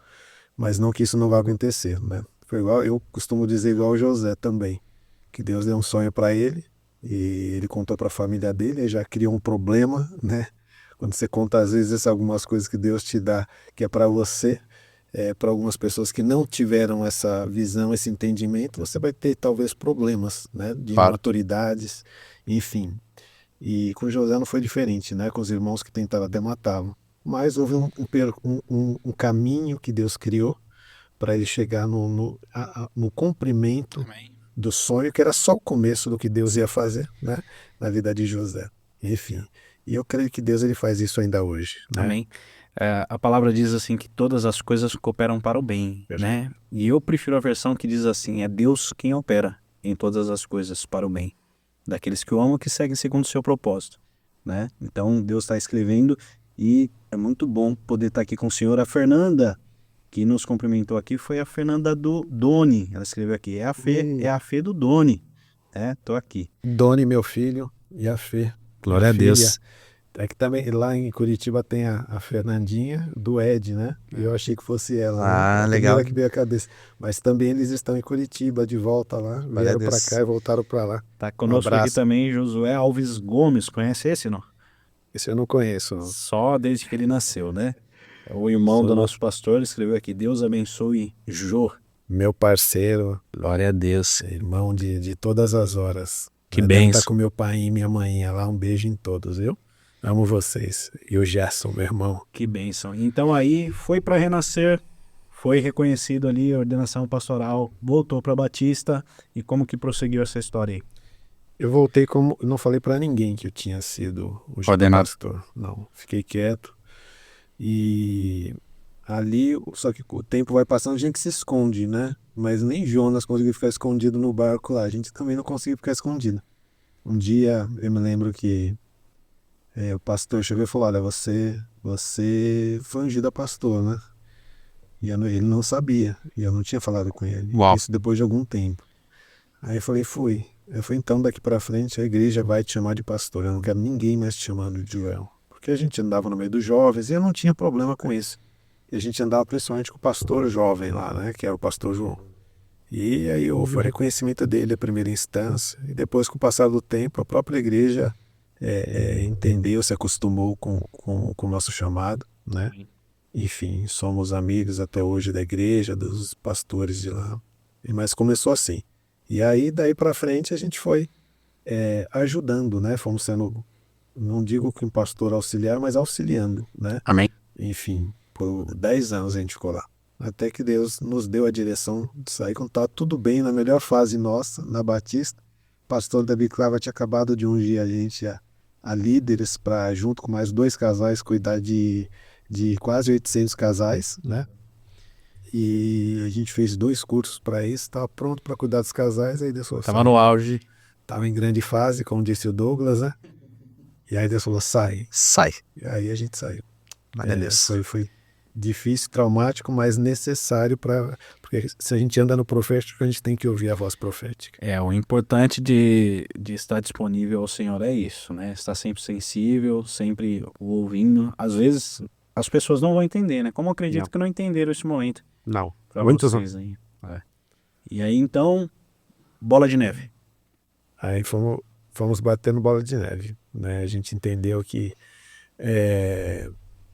mas não que isso não vai acontecer, né? Foi igual, eu costumo dizer igual o José também, que Deus deu um sonho para ele e ele contou para a família dele, e já criou um problema, né? Quando você conta às vezes algumas coisas que Deus te dá, que é para você, para algumas pessoas que não tiveram essa visão, esse entendimento, você vai ter talvez problemas, né? De Claro. imaturidades, enfim. E com José não foi diferente, né? Com os irmãos que tentaram até matá-lo. Mas houve um caminho que Deus criou para ele chegar no cumprimento Amém. do sonho, que era só o começo do que Deus ia fazer, né? Na vida de José. Enfim. E eu creio que Deus ele faz isso ainda hoje, né? Amém. A palavra diz assim que todas as coisas cooperam para o bem, né? E eu prefiro a versão que diz assim: é Deus quem opera em todas as coisas para o bem daqueles que o amam, que seguem segundo o seu propósito, né? Então Deus está escrevendo e é muito bom poder estar aqui com o Senhor. A Fernanda que nos cumprimentou aqui foi a Fernanda do Doni. Ela escreveu aqui: é a Fê do Doni. Tô aqui. Doni, meu filho, e a Fê. Glória a minha Deus. filha. É que também lá em Curitiba tem a Fernandinha do Ed, né? E eu achei que fosse ela, né? A Legal. primeira que veio à cabeça. Mas também eles estão em Curitiba, de volta lá. Vieram para Deus. cá e voltaram para lá. Tá conosco aqui abraço. também Josué Alves Gomes. Conhece esse, não? Esse eu não conheço, não. Só desde que ele nasceu, né? O irmão Só do não. nosso pastor escreveu aqui: Deus abençoe Jô. Meu parceiro, Glória a Deus. irmão de todas as horas. Que Deve bênção. estar com meu pai e minha mãe lá. Um beijo em todos, viu? Amo vocês. E o Gerson, meu irmão. Que bênção. Então aí foi para Renascer, foi reconhecido ali a ordenação pastoral, voltou para Batista. E como que prosseguiu essa história aí? Eu voltei como... Eu não falei para ninguém que eu tinha sido o Ordenado. pastor. Não, fiquei quieto. E ali, só que o tempo vai passando, a gente se esconde, né? Mas nem Jonas conseguiu ficar escondido no barco lá. A gente também não conseguiu ficar escondido. Um dia, eu me lembro que o pastor chegou e falou, olha, você foi ungido a pastor, né? E ele não sabia, e eu não tinha falado com ele. Uau. Isso depois de algum tempo. Aí eu falei, fui. Eu falei, então daqui pra frente a igreja vai te chamar de pastor, eu não quero ninguém mais te chamando de Joel. Porque a gente andava no meio dos jovens e eu não tinha problema com isso. E a gente andava principalmente com o pastor jovem lá, né? Que era o pastor João. E aí houve o reconhecimento dele à primeira instância. E depois, com o passar do tempo, a própria igreja entendeu, se acostumou com o nosso chamado, né? Enfim, somos amigos até hoje da igreja, dos pastores de lá. Mas começou assim. E aí, daí para frente, a gente foi ajudando, né? Fomos sendo, não digo que um pastor auxiliar, mas auxiliando, né? Amém. Enfim, por 10 anos a gente ficou lá. Até que Deus nos deu a direção de sair quando estava tudo bem, na melhor fase nossa, na Batista. O pastor Davi Clava tinha acabado de ungir a gente a líderes para, junto com mais 2 casais, cuidar de quase 800 casais, né? E a gente fez 2 cursos para isso, estava pronto para cuidar dos casais, aí Deus falou, Tava no auge. estava em grande fase, como disse o Douglas, né? E aí Deus falou, sai. Sai. E aí a gente saiu. Glória a Deus. Foi difícil, traumático, mas necessário porque se a gente anda no profético, a gente tem que ouvir a voz profética. O importante de estar disponível ao Senhor é isso, né? Estar sempre sensível, sempre ouvindo. Às vezes as pessoas não vão entender, né? Como eu acredito Não. que não entenderam esse momento Não. para Muitos vocês aí. E aí então, bola de neve. Aí fomos batendo bola de neve, né? A gente entendeu que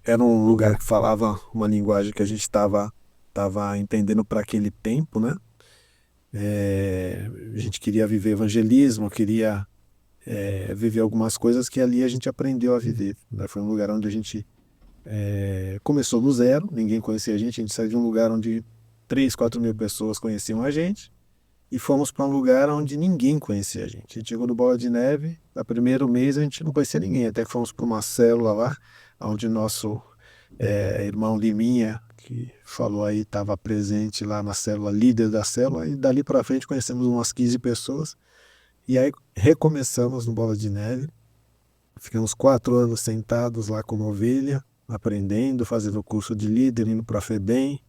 era um lugar que falava uma linguagem que a gente estava entendendo para aquele tempo, né? A gente queria viver evangelismo, queria viver algumas coisas que ali a gente aprendeu a viver, né? Foi um lugar onde a gente começou do zero, ninguém conhecia a gente saiu de um lugar onde 3, 4 mil pessoas conheciam a gente e fomos para um lugar onde ninguém conhecia a gente. A gente chegou no Bola de Neve, no primeiro mês a gente não conhecia ninguém, até que fomos para uma célula lá, onde nosso irmão Liminha, que falou aí, estava presente lá na célula, líder da célula, e dali para frente conhecemos umas 15 pessoas, e aí recomeçamos no Bola de Neve, ficamos 4 anos sentados lá como ovelha, aprendendo, fazendo o curso de líder, indo para a FEBEM,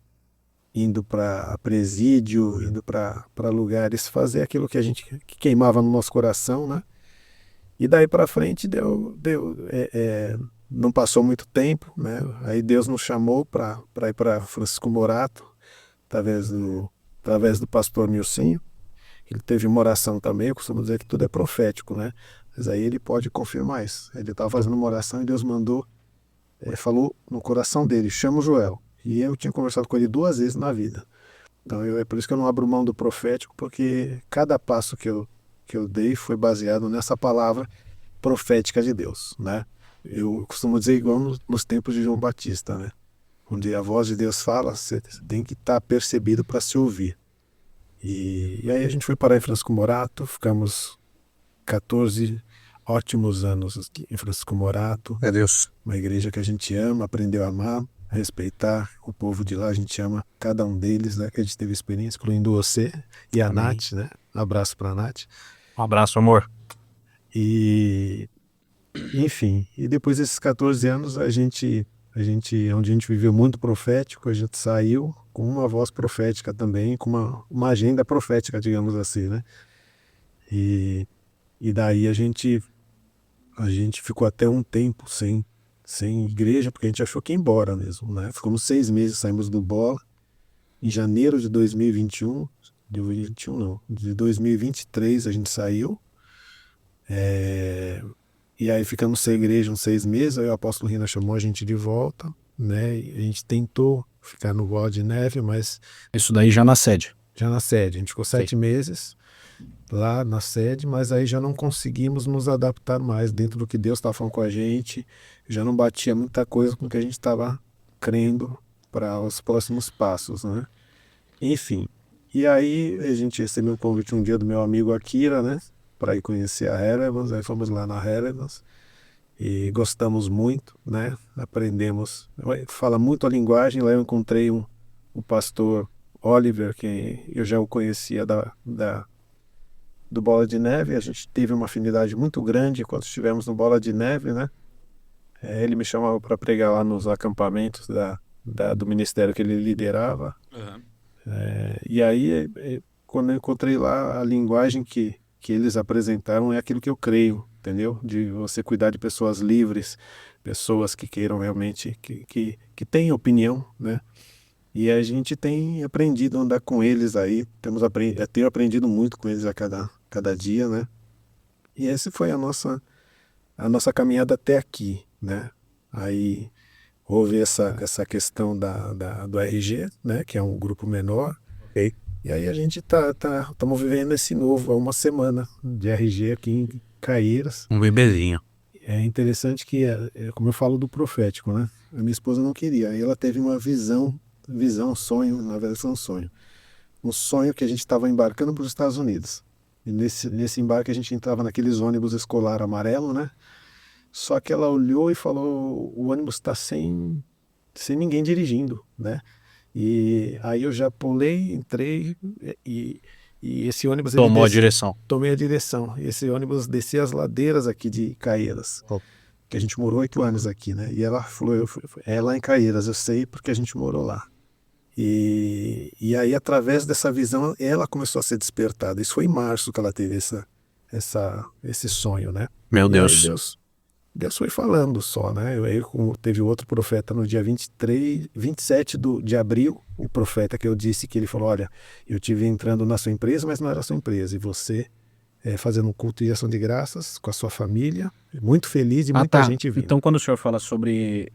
indo para presídio, indo para lugares, fazer aquilo que que queimava no nosso coração, né? E daí para frente não passou muito tempo, né? Aí Deus nos chamou para ir para Francisco Morato, através do pastor Nilcinho. Ele teve uma oração também, eu costumo dizer que tudo é profético, né? Mas aí ele pode confirmar isso. Ele estava fazendo uma oração e Deus mandou, falou no coração dele, chama o Joel. E eu tinha conversado com ele 2 vezes na vida. Então é por isso que eu não abro mão do profético, porque cada passo que eu dei foi baseado nessa palavra profética de Deus, né? Eu costumo dizer igual nos tempos de João Batista, né? Onde a voz de Deus fala, você tem que estar percebido para se ouvir. E aí a gente foi parar em Francisco Morato, ficamos 14 ótimos anos aqui em Francisco Morato. É Deus. Uma igreja que a gente ama, aprendeu a amar, respeitar o povo de lá, a gente ama cada um deles, né? Que a gente teve experiência, incluindo você e a Amém. Nath, né? Um abraço para a Nath. Um abraço, amor. E enfim, e depois desses 14 anos onde a gente viveu muito profético, a gente saiu com uma voz profética também, com uma agenda profética, digamos assim, né? E daí a gente ficou até um tempo sem igreja, porque a gente achou que ia embora mesmo, né? Ficamos 6 meses, saímos do Bola. Em janeiro de 2021, de 2023 a gente saiu. E aí ficamos sem igreja uns 6 meses, aí o apóstolo Rina chamou a gente de volta, né? E a gente tentou ficar no Bola de Neve, mas Isso daí já na sede. já na sede. A gente ficou 7 meses lá na sede, mas aí já não conseguimos nos adaptar mais dentro do que Deus estava falando com a gente. Já não batia muita coisa com o que a gente estava crendo para os próximos passos, né? Enfim. E aí a gente recebeu um convite um dia do meu amigo Akira, né? Para ir conhecer a Relevance. Aí fomos lá na Relevance e gostamos muito, né? Aprendemos. Fala muito a linguagem. Lá eu encontrei o pastor Oliver, que eu já o conhecia do Bola de Neve. A gente teve uma afinidade muito grande quando estivemos no Bola de Neve, né? Ele me chamava para pregar lá nos acampamentos do ministério que ele liderava. E aí, quando eu encontrei lá, a linguagem que eles apresentaram é aquilo que eu creio, entendeu? De você cuidar de pessoas livres, pessoas que queiram realmente, que têm opinião, né? E a gente tem aprendido a andar com eles aí, tenho aprendido muito com eles a cada dia, né? E essa foi a nossa caminhada até aqui, né? Aí houve essa questão do RG, né? Que é um grupo menor. Ok. E aí a gente estamos vivendo esse novo, há uma semana de RG aqui em Caieiras. Um bebezinho. É interessante que, como eu falo do profético, né? A minha esposa não queria. Aí ela teve uma visão, sonho, na verdade foi um sonho. Um sonho que a gente estava embarcando para os Estados Unidos. E nesse embarque a gente entrava naqueles ônibus escolar amarelo, né? Só que ela olhou e falou, o ônibus está sem ninguém dirigindo, né? E aí eu já pulei, entrei e esse ônibus... ele Tomou a direção. Tomei a direção. E esse ônibus descia as ladeiras aqui de Caieiras. Que a gente morou 8 anos aqui, né? E ela falou, é lá em Caieiras, eu sei porque a gente morou lá. E aí, através dessa visão, ela começou a ser despertada. Isso foi em março que ela teve esse sonho, né? Meu E Deus. aí Deus foi falando só, né? Como teve outro profeta no dia 27 de abril, o profeta que eu disse que ele falou, olha, eu tive entrando na sua empresa, mas não era a sua empresa. E você fazendo um culto de ação de graças com a sua família, muito feliz e muita gente vindo. Então, quando o senhor fala sobre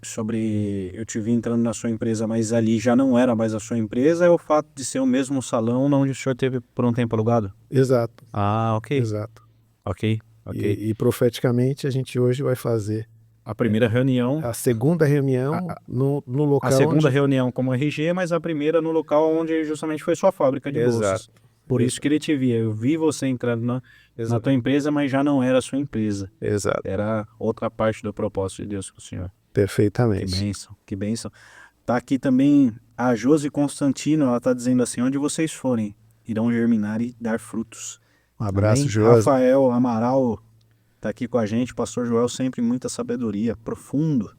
eu te vi entrando na sua empresa, mas ali já não era mais a sua empresa, é o fato de ser o mesmo salão onde o senhor teve por um tempo alugado? Exato. Ah, ok. Exato. Ok. E profeticamente a gente hoje vai fazer A primeira reunião, a segunda reunião no local a segunda onde... reunião como RG, mas a primeira no local onde justamente foi sua fábrica de bolsas. Exato. Por isso que ele te via. Eu vi você entrando na tua empresa, mas já não era a sua empresa. Exato. Era outra parte do propósito de Deus com o senhor. Perfeitamente. Que bênção, que bênção. Tá aqui também a Josi Constantino, ela tá dizendo assim, onde vocês forem, irão germinar e dar frutos. Um abraço, Amém? Josi. Rafael Amaral tá aqui com a gente, pastor Joel, sempre muita sabedoria, profundo.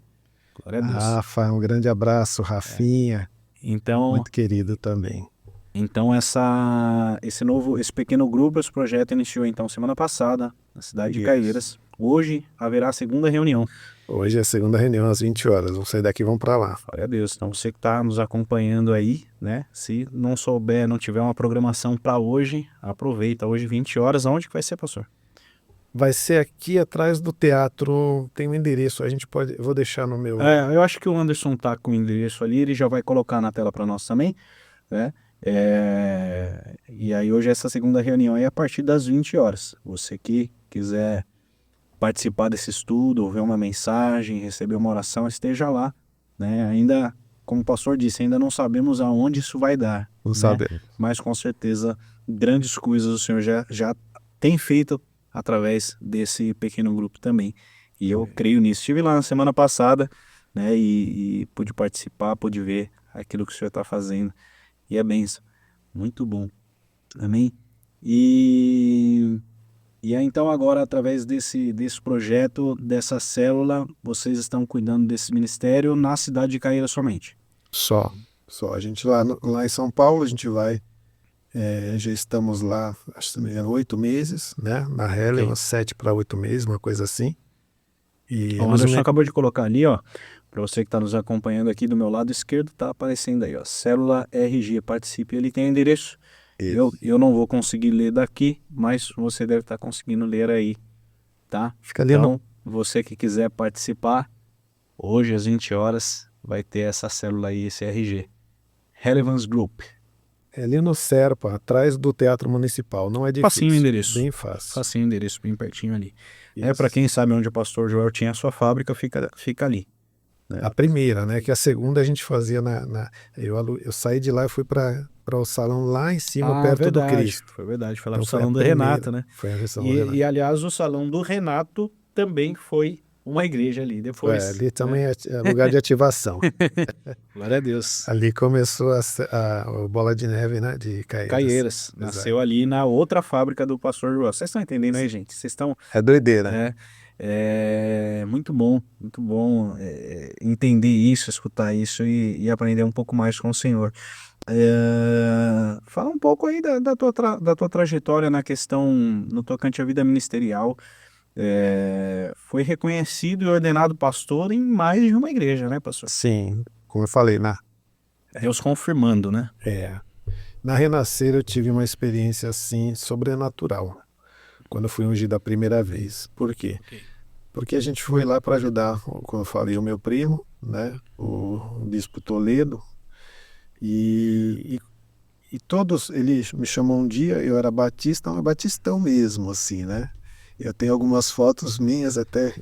Glória a Deus. Rafa, um grande abraço. Rafinha, Então, muito querido também. Então esse pequeno grupo, esse projeto iniciou então semana passada na cidade de Isso. Caieiras. Hoje haverá a segunda reunião. Hoje é a segunda reunião às 20 horas. Vamos sair daqui e vamos para lá. Glória a Deus. Então você que está nos acompanhando aí, né? Se não souber, não tiver uma programação para hoje, aproveita. Hoje 20 horas. Aonde que vai ser, pastor? Vai ser aqui atrás do teatro. Tem um endereço. A gente pode. Eu vou deixar no meu. Eu acho que o Anderson tá com o endereço ali. Ele já vai colocar na tela para nós também, né? E aí hoje essa segunda reunião é a partir das 20 horas. Você que quiser participar desse estudo, ouvir uma mensagem, receber uma oração, esteja lá, né? Ainda, como o pastor disse, ainda não sabemos aonde isso vai dar. Não né? sabemos. Mas com certeza grandes coisas o Senhor já tem feito através desse pequeno grupo também. E eu creio nisso. Estive lá na semana passada, né? E pude participar, pude ver aquilo que o Senhor está fazendo. E é bênção. Muito bom. Amém? E aí, então agora, através desse projeto, dessa célula, vocês estão cuidando desse ministério na cidade de Caieiras somente? Só. A gente lá em São Paulo, a gente vai... já estamos lá, acho que se não me engano, 8 meses, né? Na Helen, Ok. uns 7 para 8 meses, uma coisa assim. E O Anderson acabou de colocar ali, ó, para você que está nos acompanhando aqui do meu lado esquerdo, tá aparecendo aí, ó, Célula RG, participe, ele tem o endereço. Eu não vou conseguir ler daqui, mas você deve estar conseguindo ler aí, tá? Fica ali Então, você que quiser participar, hoje às 20 horas vai ter essa célula aí, esse RG. Relevance Group. É ali no Serpa, atrás do Teatro Municipal. Não é difícil. Facinho o endereço. Bem fácil. Facinho o endereço, bem pertinho ali. Isso. Para quem sabe onde o pastor Joel tinha a sua fábrica, fica ali. Né? A primeira, né? Que a segunda a gente fazia eu saí de lá e fui para o salão lá em cima, perto verdade, do Cristo. Foi verdade, foi lá Então, pro foi a salão do primeira. Renato, né? Foi a versão do Renato. E aliás, o salão do Renato também foi uma igreja ali depois. Ali também é lugar de ativação. Glória a Deus. Ali começou a Bola de Neve, né? De Caieiras. Caieiras. Nasceu ali na outra fábrica do pastor Joel. Vocês estão entendendo aí, gente? Vocês estão... É doideira. É muito bom entender isso, escutar isso e aprender um pouco mais com o Senhor. Fala um pouco aí da tua trajetória na questão, no tocante à vida ministerial. Foi reconhecido e ordenado pastor em mais de uma igreja, né, pastor? Sim, como eu falei, Deus confirmando, né? na Renascer eu tive uma experiência assim sobrenatural, quando eu fui ungido a primeira vez. Por quê? Ok. Porque a gente foi lá para ajudar, como eu falei, o meu primo, né, o Bispo Toledo, e todos, ele me chamou um dia, eu era batista, mas batistão mesmo, assim, né? Eu tenho algumas fotos minhas até,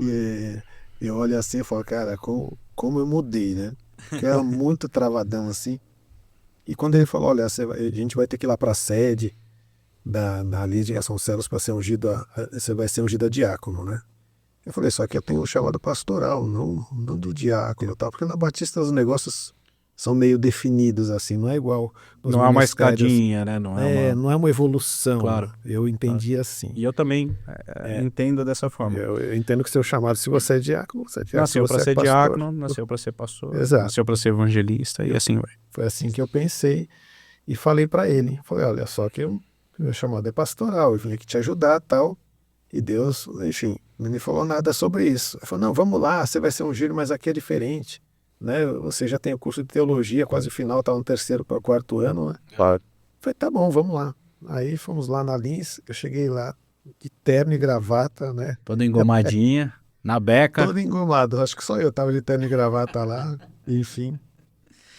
e eu olho assim e falo, cara, como eu mudei, né? Porque eu era muito travadão, assim. E quando ele falou, olha, a gente vai ter que ir lá para a sede da Lídia Vasconcelos para ser ungido, você vai ser ungido a diácono, né? Eu falei, só que eu tenho um chamado pastoral, não de diácono, tal, porque na Batista os negócios são meio definidos, assim, não é igual nos Não é uma ministérios. escadinha, né? Não é uma. Não é uma evolução. Claro. Eu Claro. entendi assim. E eu também entendo dessa forma. Eu entendo que seu chamado, se você é diácono, você é diácono. Se Nasceu para você é ser pastor. diácono, nasceu para ser pastor, Exato. nasceu para ser evangelista e assim vai. Foi assim que eu pensei e falei para ele. Falei, olha, só que meu chamado é pastoral, eu vim aqui te ajudar, tal. E Deus, enfim, não me falou nada sobre isso. Ele falou, não, vamos lá, você vai ser ungido, mas aqui é diferente. Né? Você já tem o curso de teologia, quase o final, está no terceiro para o quarto ano. Né? Claro. Falei, tá bom, vamos lá. Aí fomos lá na Lins, eu cheguei lá de terno e gravata, né? Toda engomadinha, na beca. Todo engomado, acho que só eu tava de terno e gravata lá, enfim.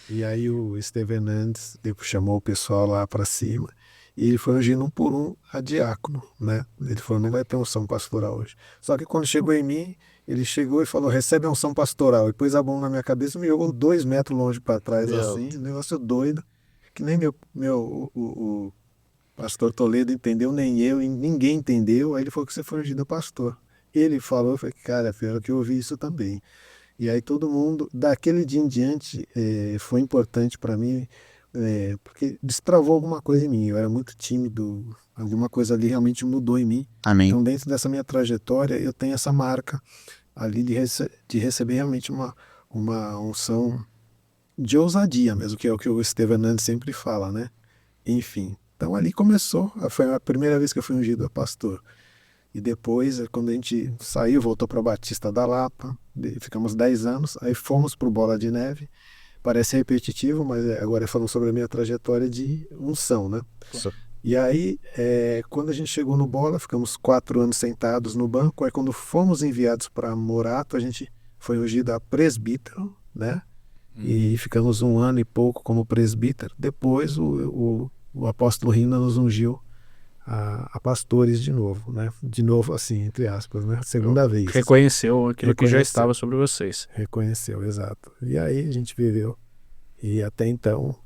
E aí o Estevão Hernandes chamou o pessoal lá para cima e ele foi ungindo um por um a diácono, né? Ele falou, não vai ter unção pastoral hoje. Só que quando chegou em mim, ele chegou e falou, recebe a unção pastoral. E pôs a mão na minha cabeça e me jogou 2 metros longe para trás, assim, um negócio doido, que nem o pastor Toledo entendeu, nem eu, e ninguém entendeu. Aí ele falou que você foi ungido a pastor. Ele falou, eu falei, cara, pior que eu ouvi isso também. E aí todo mundo, daquele dia em diante, foi importante para mim, porque destravou alguma coisa em mim. Eu era muito tímido, alguma coisa ali realmente mudou em mim. Amém. Então, dentro dessa minha trajetória, eu tenho essa marca ali de receber realmente uma unção de ousadia mesmo, que é o que o Estevão Hernandes sempre fala, né? Enfim, então ali começou, foi a primeira vez que eu fui ungido a pastor. E depois, quando a gente saiu, voltou para Batista da Lapa, ficamos 10 anos, aí fomos para o Bola de Neve. Parece repetitivo, mas agora falando sobre a minha trajetória de unção, né? Claro. E aí, quando a gente chegou no Bola, ficamos 4 anos sentados no banco, aí quando fomos enviados para Morato, a gente foi ungido a presbítero, né? E ficamos 1 ano e pouco como presbítero. Depois o apóstolo Rina nos ungiu a pastores de novo, né? De novo, assim, entre aspas, né? Segunda vez. Reconheceu aquilo que já Reconheceu. estava sobre vocês. Reconheceu, exato. E aí a gente viveu. E até então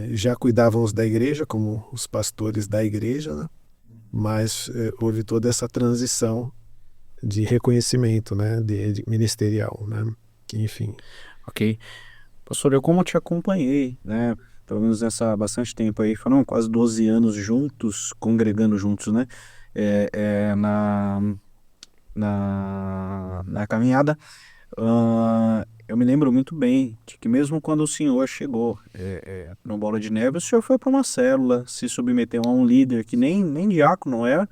já cuidávamos da igreja, como os pastores da igreja, né? Mas houve toda essa transição de reconhecimento, né? De ministerial, né? Que, enfim. Ok. Pastor, eu como te acompanhei, né? Pelo menos nessa bastante tempo aí, foram quase 12 anos juntos, congregando juntos, né? Na caminhada, eu me lembro muito bem de que mesmo quando o senhor chegou no Bola de Neve, o senhor foi para uma célula, se submeteu a um líder que nem diácono é,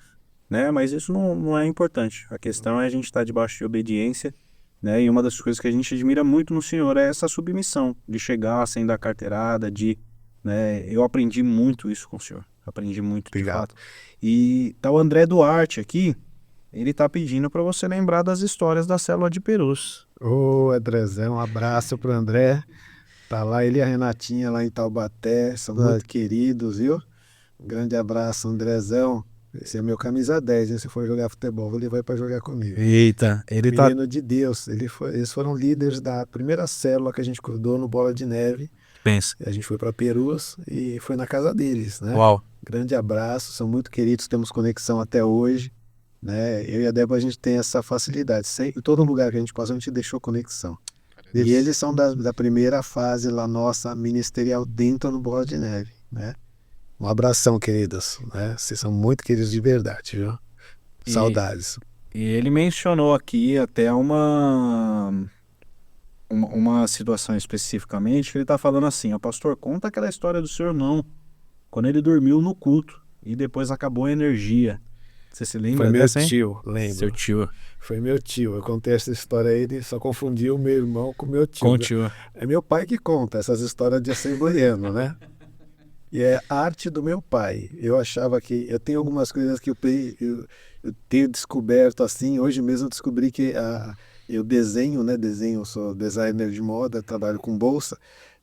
né? Mas isso não é importante. A questão é a gente estar debaixo de obediência, né? E uma das coisas que a gente admira muito no senhor é essa submissão, de chegar sem dar carteirada, né? Eu aprendi muito isso com o senhor, aprendi muito. Obrigado. De fato. E tá o André Duarte aqui, ele tá pedindo para você lembrar das histórias da célula de Perus. Ô, Andrezão, um abraço pro André. Tá lá ele e a Renatinha lá em Taubaté, são muito queridos, viu? Um grande abraço, Andrezão. Esse é meu camisa 10, hein? Se for jogar futebol, ele vai para jogar comigo. Eita, ele Menino de Deus. Eles foram líderes da primeira célula que a gente cuidou no Bola de Neve. Pensa. A gente foi para Perus e foi na casa deles, né? Uau. Grande abraço, são muito queridos, temos conexão até hoje, né? Eu e a Débora, a gente tem essa facilidade. Em todo lugar que a gente passa, a gente deixou conexão. E eles são da primeira fase lá nossa ministerial dentro do Bola de Neve, né? Um abração, queridos, né? Vocês são muito queridos de verdade, viu? Saudades. E ele mencionou aqui até uma situação especificamente, que ele está falando assim, ó, pastor, conta aquela história do seu irmão, quando ele dormiu no culto e depois acabou a energia. Você se lembra Foi meu dessa, hein? tio, lembro. Seu tio. Foi meu tio. Eu contei essa história aí, ele só confundiu o meu irmão com o meu tio. Com o tio. É meu pai que conta essas histórias de assembleiano, né? E é arte do meu pai. Eu achava que... Eu tenho algumas coisas que eu tenho descoberto assim. Hoje mesmo eu descobri que eu desenho, né? Desenho, eu sou designer de moda, trabalho com bolsa.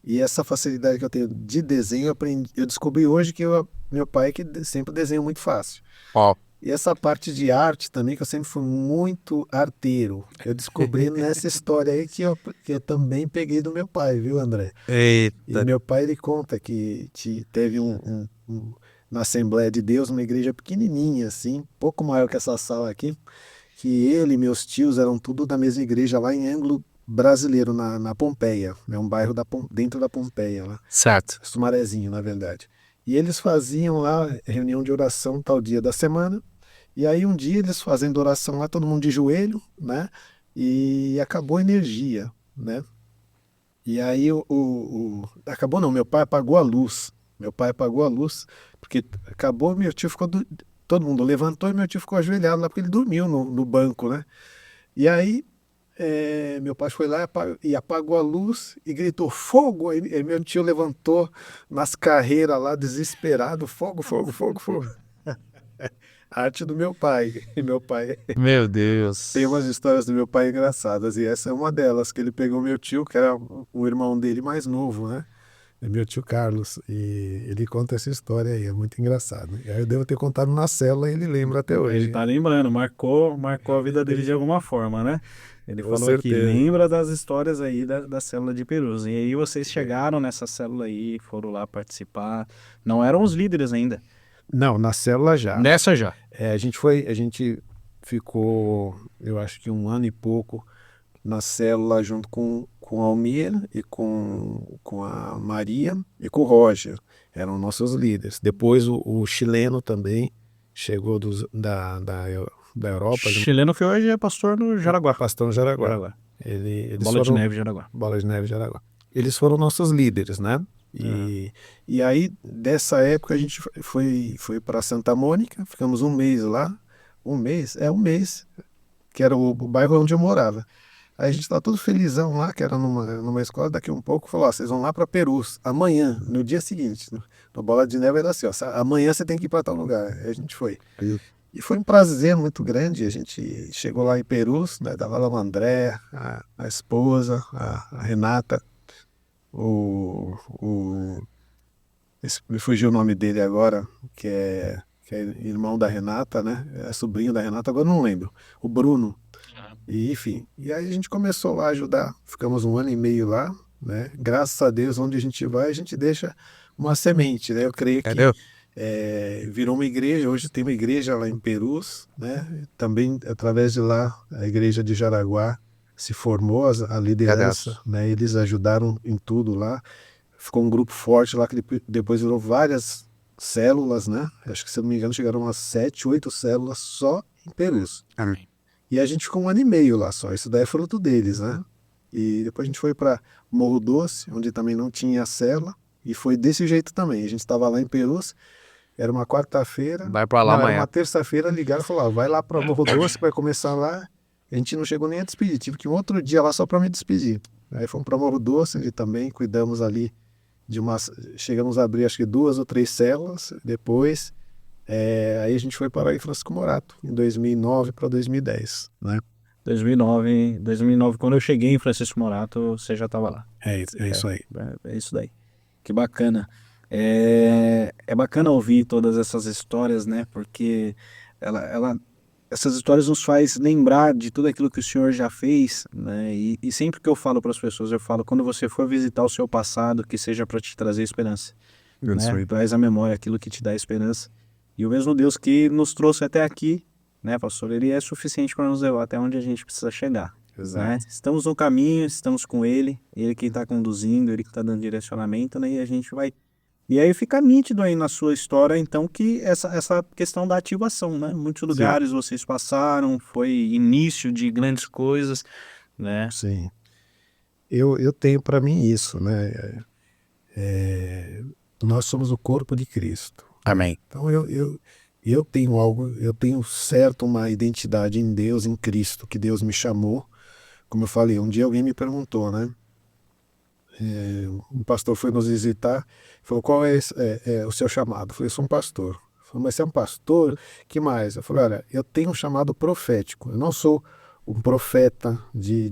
E essa facilidade que eu tenho de desenho, eu descobri hoje que meu pai que sempre desenha muito fácil. Ó. E essa parte de arte também, que eu sempre fui muito arteiro. Eu descobri nessa história aí que eu também peguei do meu pai, viu, André? Eita. E meu pai, ele conta que teve na Assembleia de Deus, uma igreja pequenininha, assim, pouco maior que essa sala aqui, que ele e meus tios eram tudo da mesma igreja lá em Ângulo Brasileiro, na Pompeia. É um bairro dentro da Pompeia, lá. Certo. Sumarezinho, na verdade. E eles faziam lá reunião de oração tal dia da semana. E aí um dia eles fazendo oração lá, todo mundo de joelho, né? E acabou a energia, né? E aí acabou não, meu pai apagou a luz. Meu pai apagou a luz, porque acabou, meu tio ficou... Todo mundo levantou e meu tio ficou ajoelhado lá, porque ele dormiu no banco, né? E aí meu pai foi lá e apagou a luz e gritou fogo. Aí meu tio levantou nas carreiras lá, desesperado, fogo, fogo, fogo, fogo. A arte do meu pai. E meu pai Meu Deus. tem umas histórias do meu pai engraçadas. E essa é uma delas, que ele pegou meu tio, que era o irmão dele mais novo, né? É meu tio Carlos. E ele conta essa história aí, é muito engraçado. E aí eu devo ter contado na célula e ele lembra até hoje. Ele tá lembrando, marcou a vida dele de alguma forma, né? Ele Com falou aqui, certeza. lembra das histórias aí da célula de Perus. E aí vocês chegaram nessa célula aí, foram lá participar. Não eram os líderes ainda. Não, na célula já. Nessa já. A gente ficou, eu acho que 1 ano e pouco na célula junto com o Almir e com a Maria e com o Roger. Eram nossos líderes. Depois o chileno também chegou da Europa. O chileno que hoje é pastor no Jaraguá. Pastor no Jaraguá. Eles Bola de foram, Neve Jaraguá. Bola de Neve Jaraguá. Eles foram nossos líderes, né? E aí, dessa época, a gente foi para Santa Mônica, ficamos 1 mês lá. 1 mês? 1 mês, que era o bairro onde eu morava. Aí a gente estava todo felizão lá, que era numa escola. Daqui um pouco falou, vocês vão lá para Perus, amanhã, no dia seguinte. No Bola de Neve era assim, amanhã você tem que ir para tal lugar. Aí a gente foi. E foi um prazer muito grande. A gente chegou lá em Perus, né? Tava lá o André, a esposa, a Renata, me fugiu o nome dele agora, que é irmão da Renata, né? É sobrinho da Renata, agora não lembro. O Bruno. E, enfim, e aí a gente começou lá a ajudar. Ficamos 1 ano e meio lá, né? Graças a Deus, onde a gente vai, a gente deixa uma semente, né? Eu creio que virou uma igreja. Hoje tem uma igreja lá em Perus, né? Também, através de lá, a igreja de Jaraguá se formou, a liderança, né? Eles ajudaram em tudo lá. Ficou um grupo forte lá, que depois virou várias células, né? Acho que, se eu não me engano, chegaram umas 7, 8 células só em Perus. Amém. E a gente ficou 1 ano e meio lá só. Isso daí é fruto deles, né? E depois a gente foi para Morro Doce, onde também não tinha célula. E foi desse jeito também. A gente estava lá em Perus, era uma quarta-feira. Vai para lá não, amanhã. Era uma terça-feira, ligaram e falaram, vai lá para Morro Doce, vai começar lá. A gente não chegou nem a despedir. Tive que ir um outro dia lá só para me despedir. Aí fomos para Morro Doce, onde também cuidamos ali chegamos a abrir acho que 2 ou 3 células. Depois, aí a gente foi para aí Francisco Morato, em 2009 para 2010, né? 2009, quando eu cheguei em Francisco Morato, você já estava lá. É isso aí. É isso daí. Que bacana. É bacana ouvir todas essas histórias, né? Porque essas histórias nos faz lembrar de tudo aquilo que o Senhor já fez, né? E sempre que eu falo para as pessoas, eu falo, quando você for visitar o seu passado, que seja para te trazer esperança. Né? Traz à memória aquilo que te dá esperança. E o mesmo Deus que nos trouxe até aqui, né, pastor? Ele é suficiente para nos levar até onde a gente precisa chegar. Exato. Né? Estamos no caminho, estamos com Ele quem está conduzindo, Ele que está dando direcionamento, né? E a gente vai E aí fica nítido aí na sua história, então, que essa questão da ativação, né? Muitos Sim, lugares vocês passaram, foi início de grandes coisas, né? sim. Eu tenho para mim isso, né? Nós somos o corpo de Cristo, né? Amém. Então eu tenho algo, eu tenho certo uma identidade em Deus, em Cristo, que Deus me chamou. Como eu falei, um dia alguém me perguntou, né? Um pastor foi nos visitar, falou, qual é o seu chamado? Eu falei, eu sou um pastor. Ele falou, mas você é um pastor? Que mais? Eu falei, olha, eu tenho um chamado profético. Eu não sou um profeta de,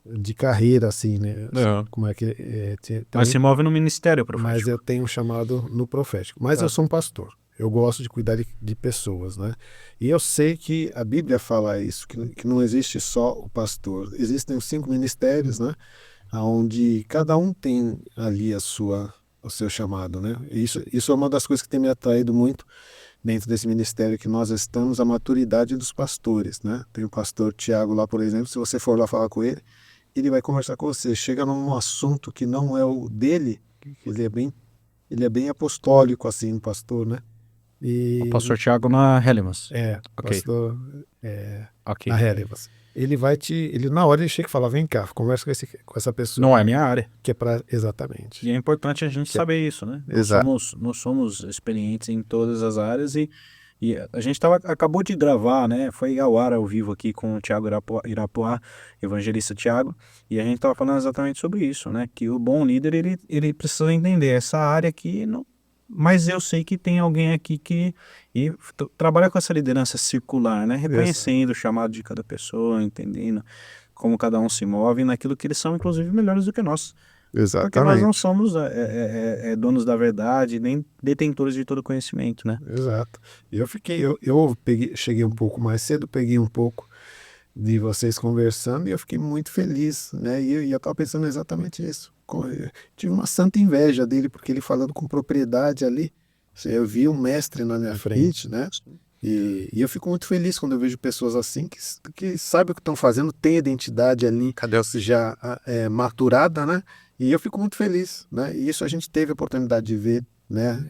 de carreira, assim, né? Uhum. Como é que Mas se move no ministério mas eu profético. tenho um chamado no profético. Mas eu Tá. sou um pastor. Eu gosto de cuidar de pessoas, né? E eu sei que a Bíblia fala isso, que não existe só o pastor. Existem os 5 ministérios, né? Onde cada um tem ali o seu chamado, né? Isso é uma das coisas que tem me atraído muito dentro desse ministério que nós estamos, a maturidade dos pastores, né? Tem o pastor Tiago lá, por exemplo, se você for lá falar com ele vai conversar com você. Chega num assunto que não é o dele, ele é bem apostólico, assim, um pastor, né? O E pastor Tiago na Helimas. Ok, pastor na ok. Relevas. Ele na hora ele chega e fala, vem cá, conversa com essa pessoa, Não é minha área. que é para E exatamente. é importante a gente Que é- saber isso, né? Exato. Nós somos experientes em todas as áreas e a gente acabou de gravar, né? Foi ao vivo aqui com o Tiago Irapuá, evangelista Tiago, e a gente estava falando exatamente sobre isso, né? Que o bom líder, ele precisa entender essa área aqui, não, mas eu sei que tem alguém aqui que trabalha com essa liderança circular, né? Exato. Reconhecendo o chamado de cada pessoa, entendendo como cada um se move naquilo que eles são, inclusive, melhores do que nós. Porque nós não Exatamente. somos donos da verdade, nem detentores de todo conhecimento, né? Exato. Eu peguei, cheguei um pouco mais cedo, peguei um pouco de vocês conversando e eu fiquei muito feliz, né? E eu estava pensando exatamente isso. Eu tive uma santa inveja dele, porque ele falando com propriedade ali, eu vi um mestre na minha frente, né? E eu fico muito feliz quando eu vejo pessoas assim que sabem o que estão fazendo, têm identidade ali Cadê o... já maturada, né? E eu fico muito feliz, né? E isso a gente teve a oportunidade de ver, né?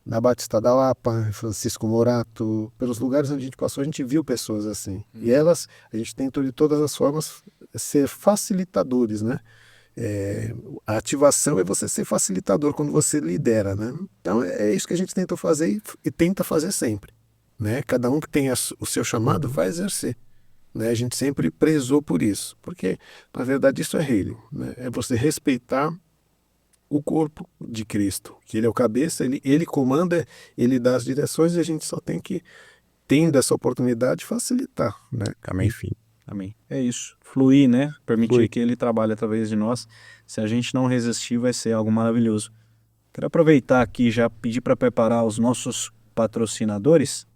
Na Batista da Lapa, em Francisco Morato, pelos lugares onde a gente passou, a gente viu pessoas assim. E elas, a gente tentou de todas as formas ser facilitadores, né? A ativação é você ser facilitador quando você lidera, né? Então é isso que a gente tentou fazer e tenta fazer sempre, né? Cada um que tem o seu chamado vai exercer, né? A gente sempre prezou por isso, porque na verdade isso é reino, né? É você respeitar o corpo de Cristo, que ele é o cabeça, ele comanda, ele dá as direções e a gente só tem que, tendo essa oportunidade, facilitar, né? Amém. Enfim, Amém. É isso. Fluir, né? Permitir foi. que ele trabalhe através de nós. Se a gente não resistir, vai ser algo maravilhoso. Quero aproveitar aqui e já pedir para preparar os nossos patrocinadores,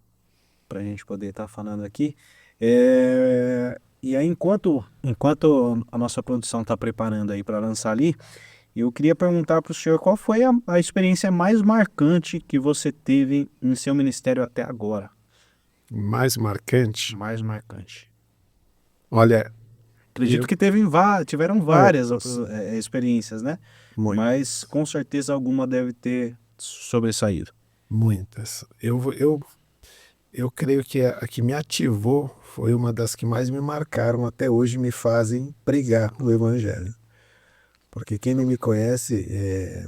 para a gente poder estar falando aqui. E aí, enquanto a nossa produção está preparando aí para lançar ali, eu queria perguntar para o senhor qual foi a experiência mais marcante que você teve em seu ministério até agora? Mais marcante, Mais marcante. olha, Acredito eu, que tiveram olha, várias experiências, né? muito, Mas com certeza alguma deve ter sobressaído. muitas. Eu creio que a que me ativou foi uma das que mais me marcaram até hoje, me fazem pregar o Evangelho. Porque quem não me conhece,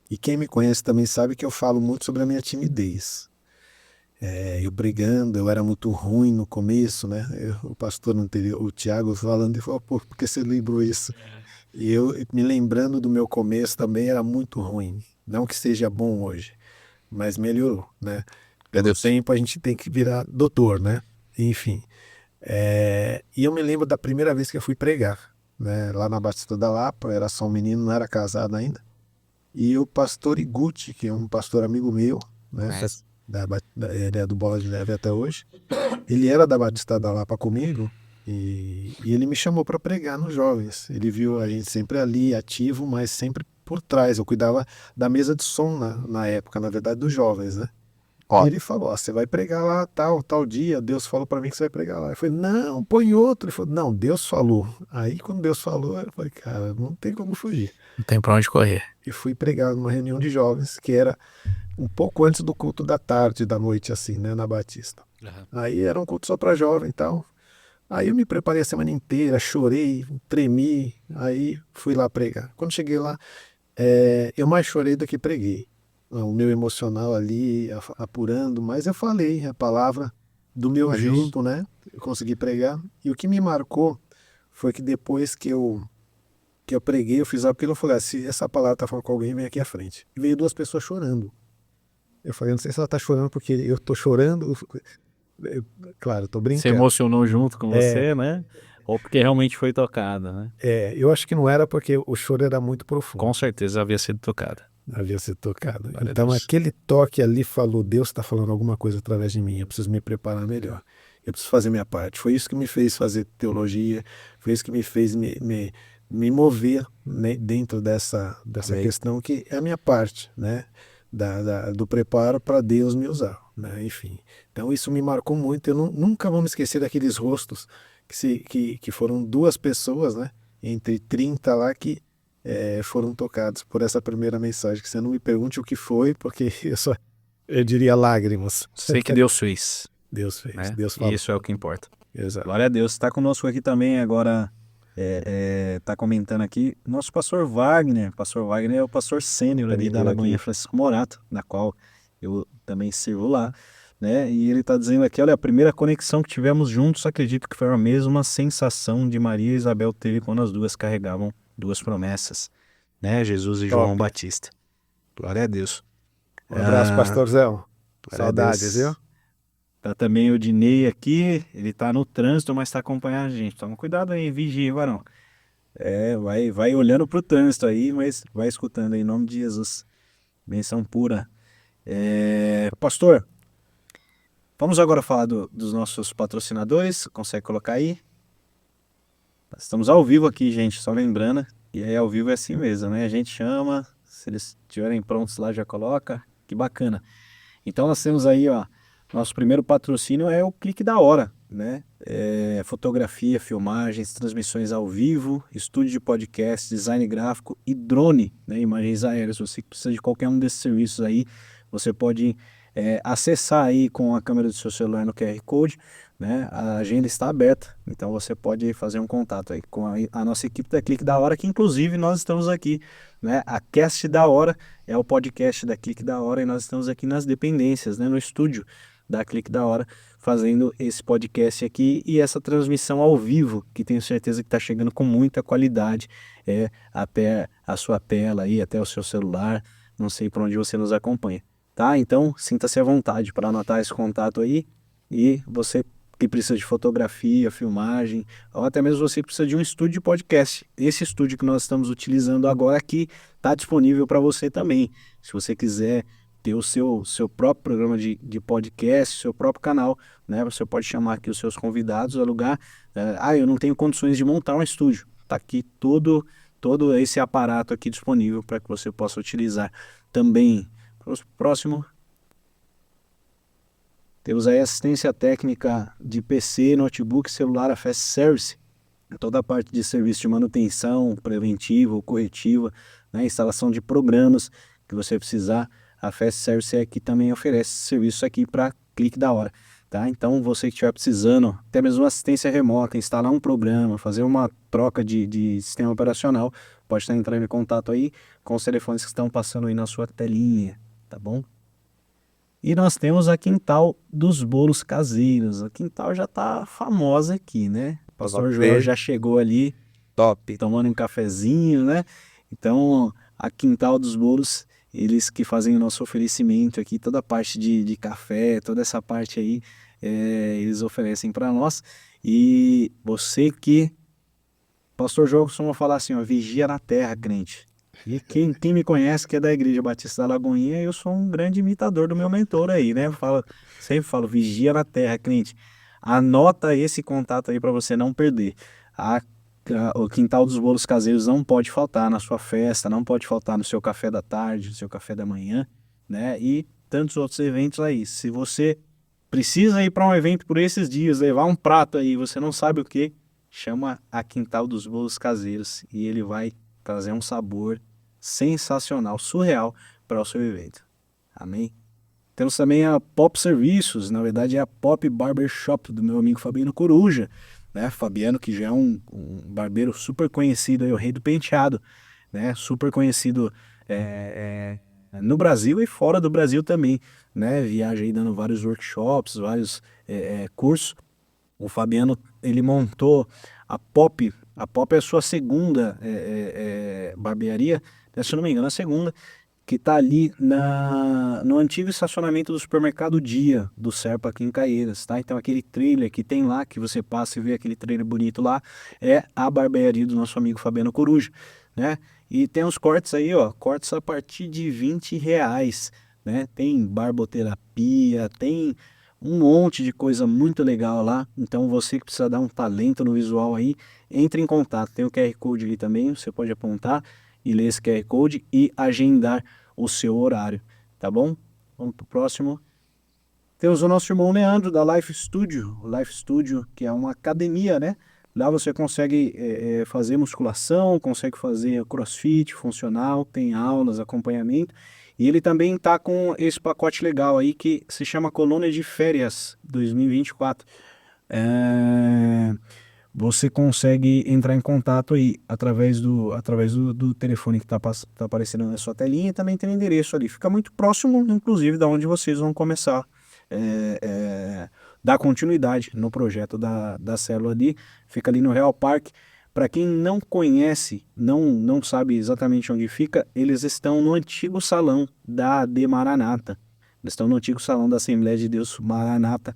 e quem me conhece também sabe que eu falo muito sobre a minha timidez. Eu brigando, eu era muito ruim no começo, né? O pastor anterior, o Tiago, falando, ele falou, pô, por que você lembrou isso? E eu me lembrando do meu começo também era muito ruim. Não que seja bom hoje, mas melhorou, né? Meu Pelo Deus. tempo a gente tem que virar doutor, né? Enfim. E eu me lembro da primeira vez que eu fui pregar, né? Lá na Batista da Lapa, eu era só um menino, não era casado ainda. E o pastor Iguchi, que é um pastor amigo meu, né? Conhece? Ele é do Bola de Neve até hoje. Ele era da Batista da Lapa comigo e ele me chamou para pregar nos jovens. Ele viu a gente sempre ali, ativo, mas sempre por trás. Eu cuidava da mesa de som na época, na verdade, dos jovens, né? E ele falou, ó, você vai pregar lá tal dia, Deus falou para mim que você vai pregar lá. Eu falei, não, põe outro. Ele falou, não, Deus falou. Aí quando Deus falou, eu falei, cara, não tem como fugir. Não tem pra onde correr. E fui pregar numa reunião de jovens, que era um pouco antes do culto da tarde, da noite, assim, né, na Batista. Aí era um culto só para jovem e tal. Aí eu me preparei a semana inteira, chorei, tremi, aí fui lá pregar. Quando cheguei lá, eu mais chorei do que preguei. O meu emocional ali apurando, mas eu falei a palavra do meu jeito, né? Eu consegui pregar. E o que me marcou foi que depois que eu preguei, eu fiz aquilo, eu falei, se essa palavra tá falando com alguém, vem aqui à frente. E veio 2 pessoas chorando. Eu falei, não sei se ela tá chorando porque eu tô chorando. Claro, eu tô Se brincando. emocionou junto com você, né? Ou porque realmente foi tocada, né? Eu acho que não era porque o choro era muito profundo. Com certeza havia sido tocada. Havia sido tocado. Glória a Então Deus. aquele toque ali falou, Deus está falando alguma coisa através de mim, eu preciso me preparar melhor. Eu preciso fazer minha parte. Foi isso que me fez fazer teologia, foi isso que me fez me mover, né, dentro dessa Amém. questão que é a minha parte, né? Do preparo para Deus me usar, né? Enfim. Então isso me marcou muito. Eu nunca vou me esquecer daqueles rostos que foram 2 pessoas, né? Entre 30 lá que foram tocados por essa primeira mensagem. Que você não me pergunte o que foi, porque eu diria lágrimas. Sei que Deus fez, Deus fez, né? Deus E falou. isso é o que importa. Exato. Glória a Deus. Está conosco aqui também agora, está comentando aqui, nosso pastor Wagner. Pastor Wagner é o pastor sênior ali da Lagoinha Francisco Morato, na qual eu também sirvo lá, né? E ele está dizendo aqui, olha, a primeira conexão que tivemos juntos, acredito que foi a mesma sensação de Maria e Isabel terem quando as duas carregavam 2 promessas, né? Jesus e João Batista. Glória a Deus. Um abraço, pastorzão. Glória a Saudades, Deus. viu? Tá também o Dinei aqui, ele tá no trânsito, mas tá acompanhando a gente. Toma cuidado aí, vigia, varão. Vai olhando pro trânsito aí, mas vai escutando aí, em nome de Jesus. Benção pura. Pastor, vamos agora falar dos nossos patrocinadores. Consegue colocar aí? Estamos ao vivo aqui, gente, só lembrando. E aí, ao vivo é assim mesmo, né? A gente chama, se eles estiverem prontos lá, já coloca. Que bacana. Então, nós temos aí, ó, nosso primeiro patrocínio é o Clique da Hora, né? Fotografia, filmagens, transmissões ao vivo, estúdio de podcast, design gráfico e drone, né? Imagens aéreas. Você que precisa de qualquer um desses serviços aí, você pode acessar aí com a câmera do seu celular no QR Code, né? A agenda está aberta, então você pode fazer um contato aí com a nossa equipe da Clique da Hora, que inclusive nós estamos aqui, né? A Cast da Hora é o podcast da Clique da Hora e nós estamos aqui nas dependências, né? No estúdio da Clique da Hora, fazendo esse podcast aqui e essa transmissão ao vivo, que tenho certeza que está chegando com muita qualidade, até a sua tela aí, até o seu celular, não sei por onde você nos acompanha, tá? Então, sinta-se à vontade para anotar esse contato aí, e você que precisa de fotografia, filmagem, ou até mesmo você que precisa de um estúdio de podcast. Esse estúdio que nós estamos utilizando agora aqui está disponível para você também. Se você quiser ter o seu próprio programa de podcast, seu próprio canal, né? Você pode chamar aqui os seus convidados, alugar. Eu não tenho condições de montar um estúdio. Está aqui todo esse aparato aqui disponível para que você possa utilizar também. Próximo. Temos aí assistência técnica de PC, notebook, celular, a Fast Service. Toda a parte de serviço de manutenção, preventiva ou corretiva, né? Instalação de programas que você precisar. A Fast Service aqui também oferece serviço aqui para Clique da Hora, tá? Então você que estiver precisando, até mesmo assistência remota, instalar um programa, fazer uma troca de sistema operacional, pode estar entrando em contato aí com os telefones que estão passando aí na sua telinha, tá bom? E nós temos a Quintal dos Bolos Caseiros. A Quintal já tá famosa aqui, né? O pastor Joel já chegou ali, top, tomando um cafezinho, né? Então, a Quintal dos Bolos, eles que fazem o nosso oferecimento aqui, toda a parte de café, toda essa parte aí, eles oferecem para nós. E você que... Pastor Joel costuma falar assim, ó, vigia na terra, crente. E quem me conhece, que é da Igreja Batista da Lagoinha, eu sou um grande imitador do meu mentor aí, né? Sempre falo, vigia na terra, crente. Anota esse contato aí para você não perder. O Quintal dos Bolos Caseiros não pode faltar na sua festa, não pode faltar no seu café da tarde, no seu café da manhã, né? E tantos outros eventos aí. Se você precisa ir para um evento por esses dias, levar um prato aí, você não sabe o que, chama a Quintal dos Bolos Caseiros e ele vai trazer um sabor sensacional, surreal para o seu evento. Amém? Temos também a Pop Serviços, na verdade é a Pop Barber Shop do meu amigo Fabiano Coruja, né? Fabiano, que já é um barbeiro super conhecido, aí, o rei do penteado, né? Super conhecido no Brasil e fora do Brasil também, né? Viaja aí dando vários workshops, vários cursos. O Fabiano, ele montou a Pop. A Pop é a sua segunda barbearia, se eu não me engano, a segunda, que está ali no antigo estacionamento do supermercado Dia, do Serpa aqui em Caieiras, tá? Então aquele trailer que tem lá, que você passa e vê aquele trailer bonito lá, é a barbearia do nosso amigo Fabiano Coruja, né? E tem os cortes aí, ó, cortes a partir de R$ 20, né? Tem barboterapia, tem um monte de coisa muito legal lá. Então você que precisa dar um talento no visual aí, entre em contato. Tem o QR Code ali também, você pode apontar e ler esse QR Code e agendar o seu horário, tá bom? Vamos pro próximo. Temos o nosso irmão Leandro da Life Studio, o Life Studio, que é uma academia, né? Lá você consegue fazer musculação, consegue fazer crossfit funcional, tem aulas, acompanhamento. E ele também tá com esse pacote legal aí que se chama Colônia de Férias 2024. Você consegue entrar em contato aí através do telefone que tá aparecendo na sua telinha e também tem o endereço ali. Fica muito próximo, inclusive, da onde vocês vão começar dar continuidade no projeto da célula ali. Fica ali no Real Parque. Para quem não conhece, não sabe exatamente onde fica, eles estão no antigo salão da AD Maranata. Eles estão no antigo salão da Assembleia de Deus Maranata.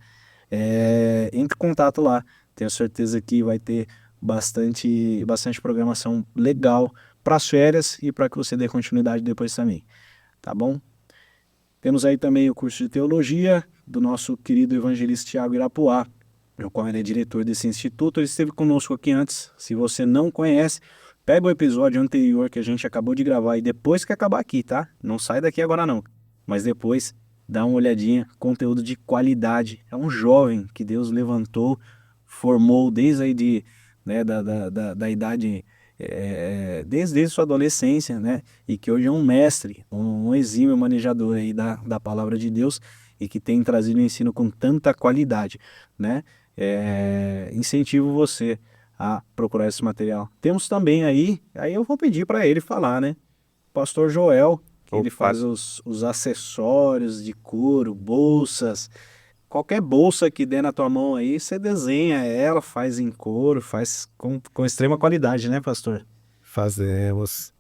Entre em contato lá. Tenho certeza que vai ter bastante programação legal para as férias e para que você dê continuidade depois também. Tá bom? Temos aí também o curso de teologia do nosso querido evangelista Tiago Irapuá, o qual ele é diretor desse instituto. Ele esteve conosco aqui antes. Se você não conhece, pega o episódio anterior que a gente acabou de gravar e depois que acabar aqui, tá? Não sai daqui agora não. Mas depois dá uma olhadinha, conteúdo de qualidade. É um jovem que Deus levantou, formou desde aí da idade, desde sua adolescência, né? E que hoje é um mestre, um exímio manejador aí da palavra de Deus e que tem trazido o ensino com tanta qualidade, né? Incentivo você a procurar esse material. Temos também aí eu vou pedir para ele falar, né? Pastor Joel, que ele faz os acessórios de couro, bolsas. Qualquer bolsa que der na tua mão aí, você desenha ela, faz em couro, faz com extrema qualidade, né, pastor? Fazemos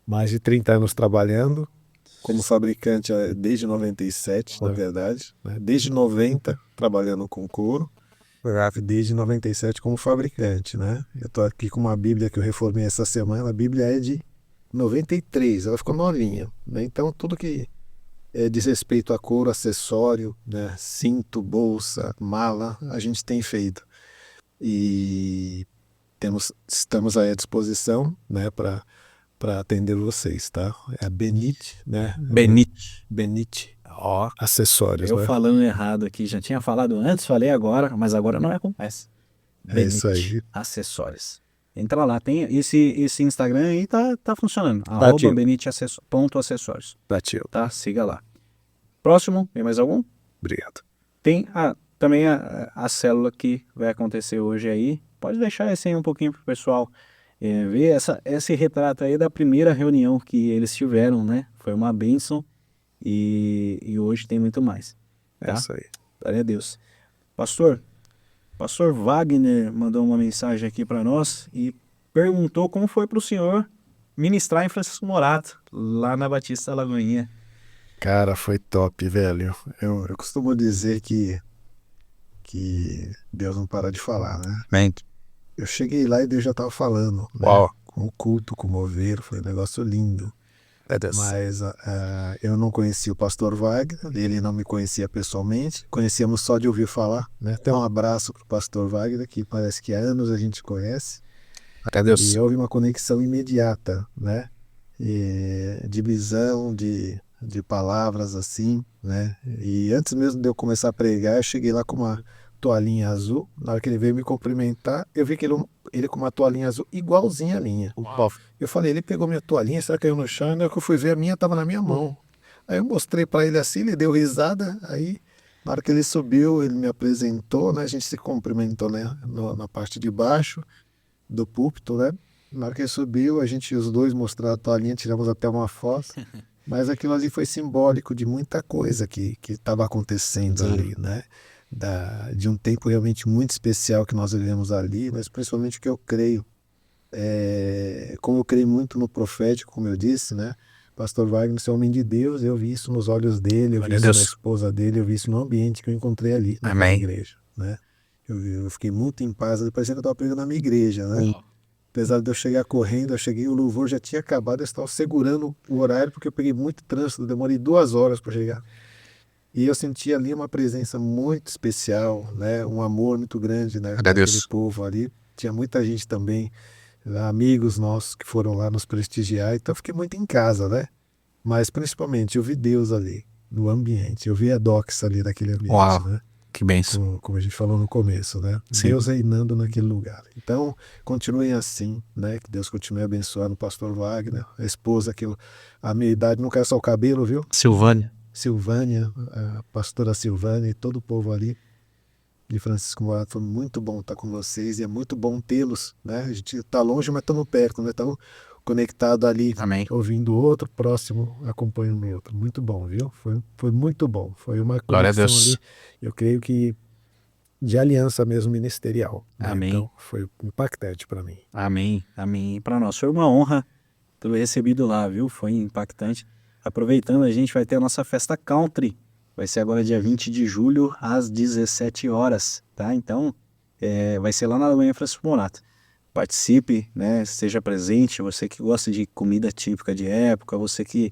mais de 30 anos trabalhando como fabricante desde 97, na verdade, né? Desde 90 trabalhando com couro, desde 97 como fabricante, né? Eu estou aqui com uma Bíblia que eu reformei essa semana, a Bíblia é de 93, ela ficou novinha, né? Então tudo que diz respeito a couro, acessório, né? Cinto, bolsa, mala, a gente tem feito. E estamos aí à disposição, né, para atender vocês, tá? É a Benite, né? Benite. Ó, Acessórios, eu né? falando errado aqui, já tinha falado antes, falei agora, mas agora não é com S. Isso aí. Acessórios. Entra lá, tem esse Instagram aí, tá funcionando. Ativo. @benite.acessórios. Ativo. Tá? Siga lá. Próximo, tem mais algum? Obrigado. Tem também a célula que vai acontecer hoje aí. Pode deixar esse aí um pouquinho pro pessoal ver esse retrato aí da primeira reunião que eles tiveram, né? Foi uma bênção e hoje tem muito mais. Tá? É isso aí. Glória a Deus. Pastor Wagner mandou uma mensagem aqui para nós e perguntou como foi para o senhor ministrar em Francisco Morato, lá na Batista Lagoinha. Cara, foi top, velho. Eu costumo dizer que Deus não para de falar, né? Bem. Eu cheguei lá e Deus já estava falando, né? Com o culto, com o mover, foi um negócio lindo. Mas eu não conhecia o pastor Wagner, ele não me conhecia pessoalmente, conhecíamos só de ouvir falar, né? Então um abraço para o pastor Wagner, que parece que há anos a gente conhece. E houve uma conexão imediata, né? De visão, de de palavras assim, né? E antes mesmo de eu começar a pregar, eu cheguei lá com uma toalhinha azul. Na hora que ele veio me cumprimentar, eu vi que ele com uma toalhinha azul igualzinha a minha. Uau. Eu falei, ele pegou minha toalhinha, será que caiu no chão? E na hora que eu fui ver, a minha estava na minha mão. Aí eu mostrei para ele assim, ele deu risada. Aí, na hora que ele subiu, ele me apresentou, né? A gente se cumprimentou, né? Na parte de baixo do púlpito, né? Na hora que ele subiu, os dois mostraram a toalhinha, tiramos até uma foto. Mas aquilo ali foi simbólico de muita coisa que estava acontecendo ali, né? De um tempo realmente muito especial que nós vivemos ali, mas principalmente o que eu creio. Como eu creio muito no profético, como eu disse, né? Pastor Wagner, esse homem de Deus, eu vi isso nos olhos dele, eu vi isso na esposa dele, eu vi isso no ambiente que eu encontrei ali, na igreja, né? Eu fiquei muito em paz, parecia que eu estava pregando na minha igreja, né? Apesar de eu chegar correndo, eu cheguei, o louvor já tinha acabado, eu estava segurando o horário porque eu peguei muito trânsito, demorei 2 horas para chegar. E eu senti ali uma presença muito especial, né? Um amor muito grande, né? Daquele povo ali. Tinha muita gente também, amigos nossos que foram lá nos prestigiar, então eu fiquei muito em casa, né? Mas principalmente eu vi Deus ali, no ambiente, eu vi a doxa ali naquele ambiente, né? Que bênção. Como a gente falou no começo, né? Sim. Deus reinando naquele lugar. Então, continuem assim, né? Que Deus continue abençoando o pastor Wagner, a esposa que a minha idade não quer só o cabelo, viu? Silvânia, a pastora Silvânia e todo o povo ali de Francisco Morato. Foi muito bom estar com vocês e é muito bom tê-los, né? A gente está longe, mas estamos perto, né? Estamos conectados ali, ouvindo o outro, próximo, acompanhando o outro. Muito bom, viu? Foi muito bom. Foi uma conexão ali, eu creio que de aliança mesmo ministerial. Né? Amém. Então, foi impactante para mim. Amém. Para nós foi uma honra ter recebido lá, viu? Foi impactante. Aproveitando, a gente vai ter a nossa festa country. Vai ser agora dia 20 de julho, às 17 horas, tá? Então, vai ser lá na Alemanha Francisco Morato. Participe, né? Esteja presente. Você que gosta de comida típica de época, você que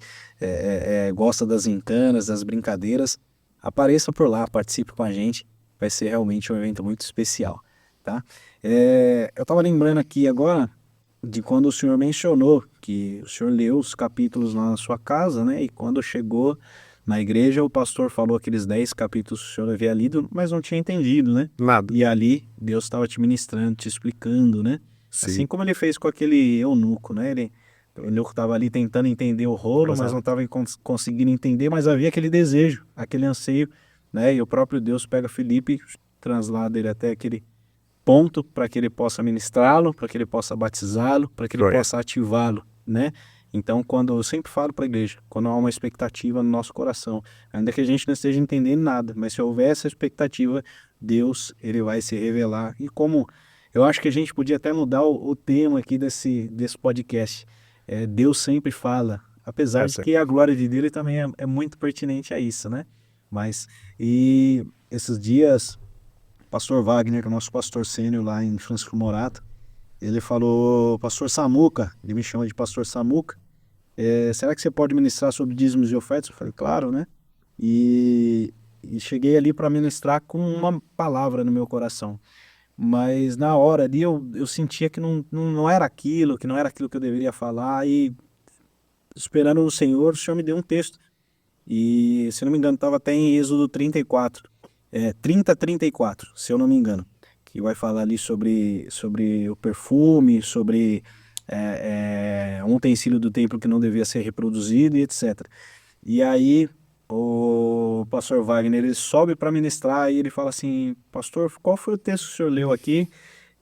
gosta das gincanas, das brincadeiras, apareça por lá, participe com a gente. Vai ser realmente um evento muito especial, tá? Eu estava lembrando aqui agora de quando o senhor mencionou que o senhor leu os capítulos lá na sua casa, né? E quando chegou na igreja, o pastor falou aqueles 10 capítulos que o senhor havia lido, mas não tinha entendido, né? Nada. E ali, Deus estava te ministrando, te explicando, né? Sim. Assim como ele fez com aquele eunuco, né? O eunuco estava ali tentando entender o rolo, mas não estava conseguindo entender, mas havia aquele desejo, aquele anseio, né? E o próprio Deus pega Filipe, translada ele até aquele ponto para que ele possa ministrá-lo, para que ele possa batizá-lo, para que ele possa ativá-lo, né? Então, quando eu sempre falo para a igreja, quando há uma expectativa no nosso coração, ainda que a gente não esteja entendendo nada, mas se houver essa expectativa, Deus, ele vai se revelar. E como eu acho que a gente podia até mudar o tema aqui desse podcast, Deus sempre fala, apesar de que a glória de Deus também é muito pertinente a isso, né? E esses dias, o pastor Wagner, o nosso pastor sênior lá em Francisco Morato, ele falou, pastor Samuca, ele me chama de pastor Samuca, será que você pode ministrar sobre dízimos e ofertas? Eu falei, claro, né? E cheguei ali para ministrar com uma palavra no meu coração. Mas na hora ali eu sentia que não era aquilo, que não era aquilo que eu deveria falar. E esperando no Senhor, o Senhor me deu um texto. E, se não me engano, estava até em Êxodo 34, 34, se eu não me engano. Que vai falar ali sobre o perfume, sobre um utensílio do templo que não devia ser reproduzido e etc. E aí o pastor Wagner ele sobe para ministrar e ele fala assim, pastor, qual foi o texto que o senhor leu aqui?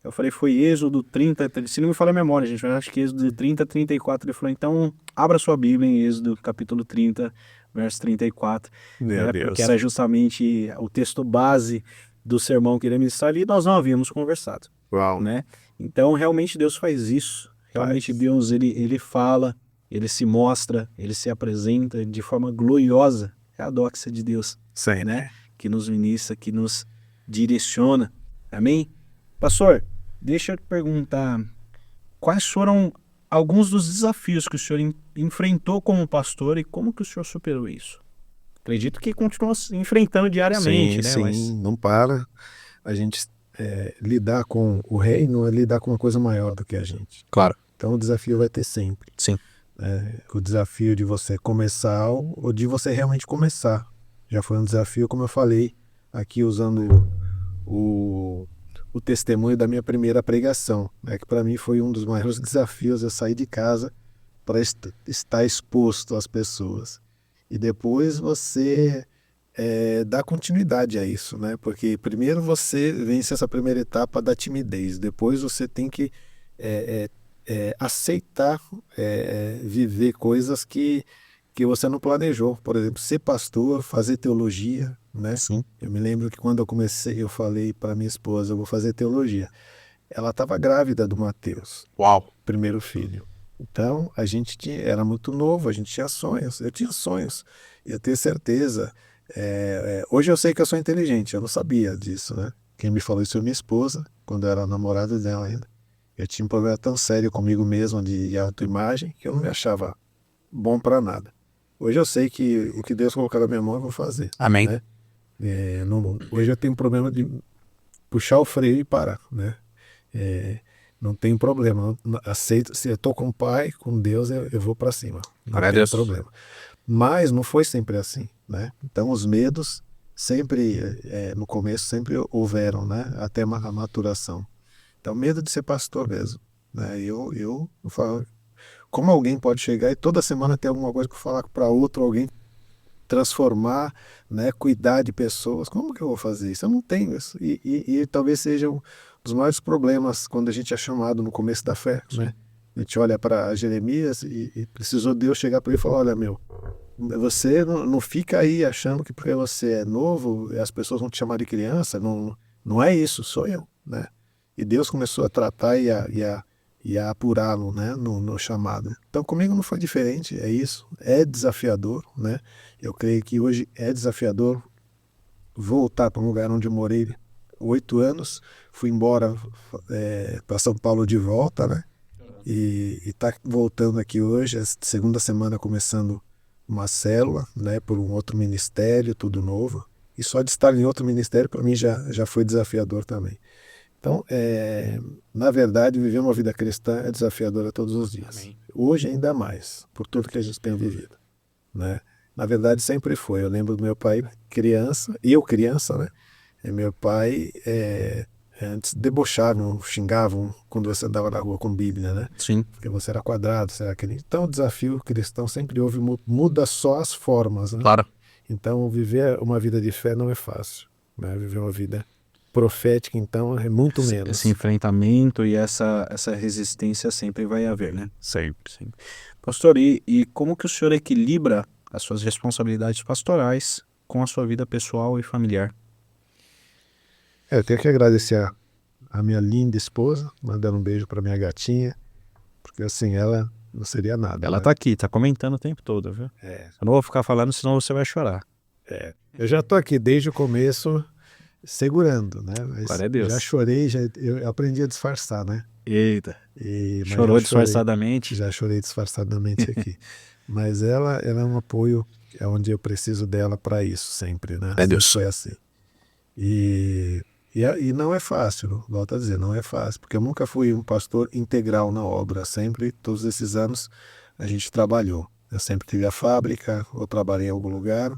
Eu falei, foi Êxodo 30, se não me falha a memória, gente, mas acho que Êxodo 30, 34. Ele falou, então abra sua Bíblia em Êxodo capítulo 30, verso 34. Meu Deus. Porque era justamente o texto base do sermão que ele ia ministrar ali, nós não havíamos conversado. Uau. Né? Então, realmente Deus faz isso. Realmente Deus, ele fala, ele se mostra, ele se apresenta de forma gloriosa. É a doxa de Deus. Sim. Né? Que nos ministra, que nos direciona. Amém? Pastor, deixa eu te perguntar, quais foram alguns dos desafios que o senhor enfrentou como pastor e como que o senhor superou isso? Acredito que continua se enfrentando diariamente, sim, né? Sim, não para. A gente lidar com o reino é lidar com uma coisa maior do que a gente. Claro. Então o desafio vai ter sempre. Sim. O desafio de você começar ou de você realmente começar. Já foi um desafio, como eu falei, aqui usando o testemunho da minha primeira pregação, né? Que para mim foi um dos maiores desafios, eu sair de casa para estar exposto às pessoas. E depois você dá continuidade a isso, né? Porque primeiro você vence essa primeira etapa da timidez, depois você tem que aceitar viver coisas que você não planejou. Por exemplo, ser pastor, fazer teologia, né? Sim. Eu me lembro que quando eu comecei, eu falei para minha esposa, eu vou fazer teologia. Ela estava grávida do Mateus, Uau. primeiro filho. Então, a gente era muito novo, a gente tinha sonhos, eu tinha sonhos. Eu tenho certeza. Hoje eu sei que eu sou inteligente, eu não sabia disso, né? Quem me falou isso foi minha esposa, quando eu era namorada dela ainda. Eu tinha um problema tão sério comigo mesmo de autoimagem que eu não me achava bom para nada. Hoje eu sei que o que Deus colocar na minha mão eu vou fazer. Amém. Né? Hoje eu tenho um problema de puxar o freio e parar, né? Não tem problema, aceito. Se eu estou com o Pai, com Deus, eu vou para cima. Não tem problema. Mas não foi sempre assim, né? Então os medos sempre, no começo, sempre houveram, né? Até a maturação. Então medo de ser pastor mesmo, né? Eu falo, como alguém pode chegar e toda semana ter alguma coisa para falar para outro alguém, transformar, né, cuidar de pessoas. Como que eu vou fazer isso? Eu não tenho isso. E talvez seja um dos maiores problemas quando a gente é chamado no começo da fé, né? A gente olha para Jeremias e precisou Deus chegar para ele e falar, olha, meu, você não fica aí achando que porque você é novo as pessoas vão te chamar de criança. Não é isso, sou eu, né? E Deus começou a tratar e a apurá-lo, né, no chamado. Então comigo não foi diferente, é isso, é desafiador, né? Eu creio que hoje é desafiador voltar para um lugar onde eu morei 8 anos, fui embora para São Paulo de volta, né? E tá voltando aqui hoje, a segunda semana começando uma célula, né, por um outro ministério, tudo novo. E só de estar em outro ministério para mim já foi desafiador também. Então, na verdade, viver uma vida cristã é desafiadora todos os dias. Amém. Hoje ainda mais, por tudo que a gente tem vivido, né? Na verdade, sempre foi. Eu lembro do meu pai criança, né? E meu pai antes debochavam, xingavam quando você andava na rua com Bíblia, né? Sim. Porque você era quadrado, você era aquele. Então, o desafio cristão sempre houve, muda só as formas, né? Claro. Então, viver uma vida de fé não é fácil, né? Viver uma vida profética, então, é muito menos. Esse enfrentamento e essa resistência sempre vai haver, né? Sempre. Pastor, e como que o senhor equilibra as suas responsabilidades pastorais com a sua vida pessoal e familiar? Eu tenho que agradecer a minha linda esposa, mandando um beijo para minha gatinha, porque assim, ela não seria nada. Ela né? tá aqui, tá comentando o tempo todo, viu? Eu não vou ficar falando, senão você vai chorar. Eu já tô aqui desde o começo segurando, né? Mas Glória a Deus. já chorei, eu aprendi a disfarçar, né? Eita, Mas chorou já chorei. disfarçadamente? Já chorei disfarçadamente aqui. Mas ela é um apoio, é onde eu preciso dela para isso sempre, né? É Deus. Sempre foi assim. E não é fácil, volto a dizer, não é fácil, porque eu nunca fui um pastor integral na obra, sempre, todos esses anos, a gente trabalhou. Eu sempre tive a fábrica, ou trabalhei em algum lugar,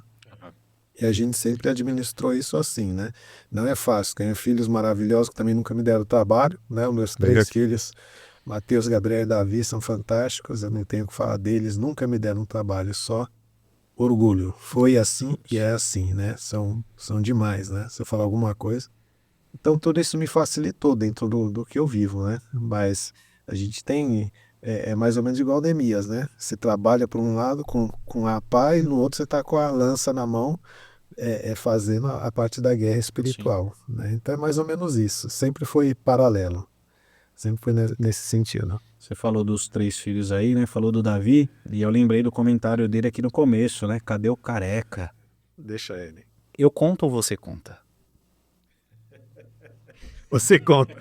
e a gente sempre administrou isso assim, né? Não é fácil, tenho filhos maravilhosos que também nunca me deram trabalho, né? Os meus 3 filhos, Mateus, Gabriel e Davi, são fantásticos, eu não tenho o que falar deles, nunca me deram trabalho, só orgulho. Foi assim e é assim, né? São demais, né? Se eu falar alguma coisa. Então tudo isso me facilitou dentro do que eu vivo, né? Mas a gente tem, mais ou menos igual Neemias, né? Você trabalha por um lado com a pá e no outro você está com a lança na mão, fazendo a parte da guerra espiritual, né? Então é mais ou menos isso. Sempre foi paralelo. Sempre foi nesse sentido. Você falou dos 3 filhos aí, né? Falou do Davi, e eu lembrei do comentário dele aqui no começo, né? Cadê o careca? Deixa ele. Eu conto ou você conta? Você conta.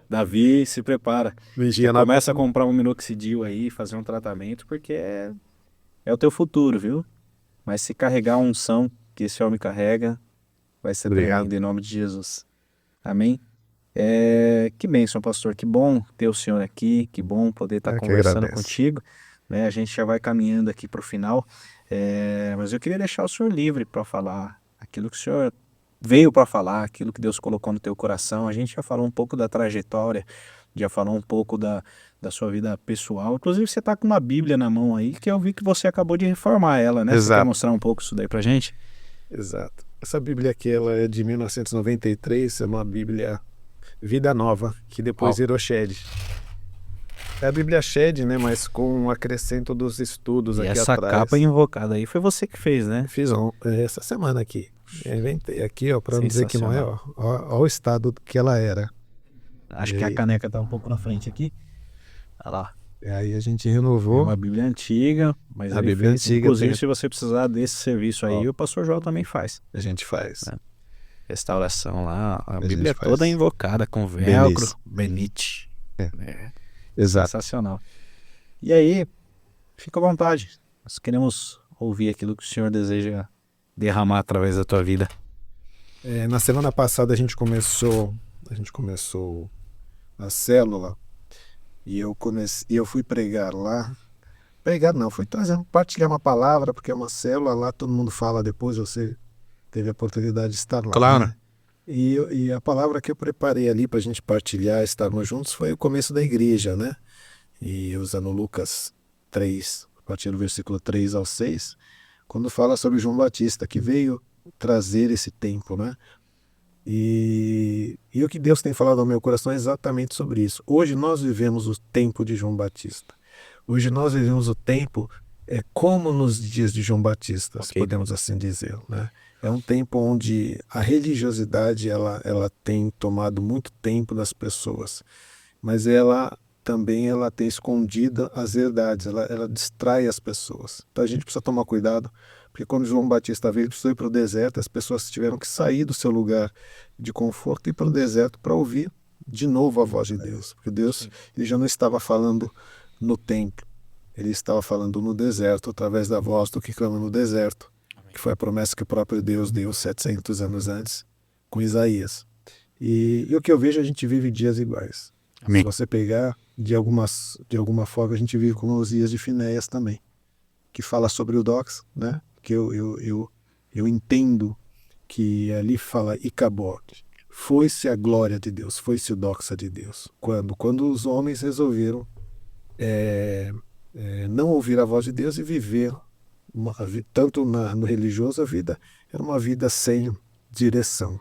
Davi, se prepara. Vigia Começa a comprar um minoxidil aí, fazer um tratamento, porque é o teu futuro, viu? Mas se carregar a unção que esse homem carrega, vai ser tremendo em nome de Jesus. Amém? Que bênção, pastor. Que bom ter o senhor aqui, que bom poder estar conversando contigo. né? A gente já vai caminhando aqui para o final, mas eu queria deixar o senhor livre para falar aquilo que o senhor veio para falar, aquilo que Deus colocou no teu coração. A gente já falou um pouco da trajetória, já falou um pouco da sua vida pessoal. Inclusive, você está com uma Bíblia na mão aí, que eu vi que você acabou de reformar ela, né? Você quer Exato. mostrar um pouco isso daí pra gente? Exato. Essa Bíblia aqui, ela é de 1993, é uma Bíblia Vida Nova, que depois Uau. virou Shed. É a Bíblia Shed, né, mas com um acrescento dos estudos E aqui essa atrás. capa invocada aí foi você que fez, né? Fiz essa semana aqui. Eu inventei aqui, ó, para não dizer que não é, ó, ó o estado que ela era. Acho E que a aí, caneca tá um pouco na frente aqui. Olha lá. aí a gente É renovou uma Bíblia antiga, mas a ele Bíblia fez. antiga. Inclusive, se você precisar desse serviço aí, Ó, o pastor João também faz. a gente faz. É. Restauração lá, a gente Bíblia faz. toda invocada com velcro, Beleza. Benite. É. É, Exato. sensacional. E aí, fica à vontade. Nós queremos ouvir aquilo que o Senhor deseja derramar através da tua vida. Na semana passada a gente começou a célula e eu fui pregar lá. Pregar não, fui partilhar uma palavra, porque é uma célula lá, todo mundo fala depois, você teve a oportunidade de estar lá. Claro. Né? E a palavra que eu preparei ali para a gente partilhar, estarmos juntos, foi o começo da igreja, né? E usando Lucas 3, a partir do versículo 3 ao 6, quando fala sobre João Batista, que veio trazer esse tempo, né? E o que Deus tem falado ao meu coração é exatamente sobre isso. Hoje nós vivemos o tempo de João Batista. Hoje nós vivemos o tempo como nos dias de João Batista, se podemos assim dizer, né? É um tempo onde a religiosidade ela tem tomado muito tempo das pessoas, mas ela tem escondido as verdades, ela distrai as pessoas. Então a gente precisa tomar cuidado, porque quando João Batista veio, ele precisou ir para o deserto, as pessoas tiveram que sair do seu lugar de conforto e ir para o deserto para ouvir de novo a voz de Deus, porque Deus ele já não estava falando no templo, ele estava falando no deserto, através da voz do que clama no deserto, que foi a promessa que o próprio Deus deu 700 anos antes com Isaías. E o que eu vejo, a gente vive dias iguais. Amém. Se você pegar, de alguma forma, a gente vive como os dias de Finéias também, que fala sobre o doxa, né? Que eu entendo que ali fala Icabod. Foi-se a glória de Deus, foi-se o doxa de Deus. Quando os homens resolveram não ouvir a voz de Deus e viver, tanto no religioso, a vida era uma vida sem direção.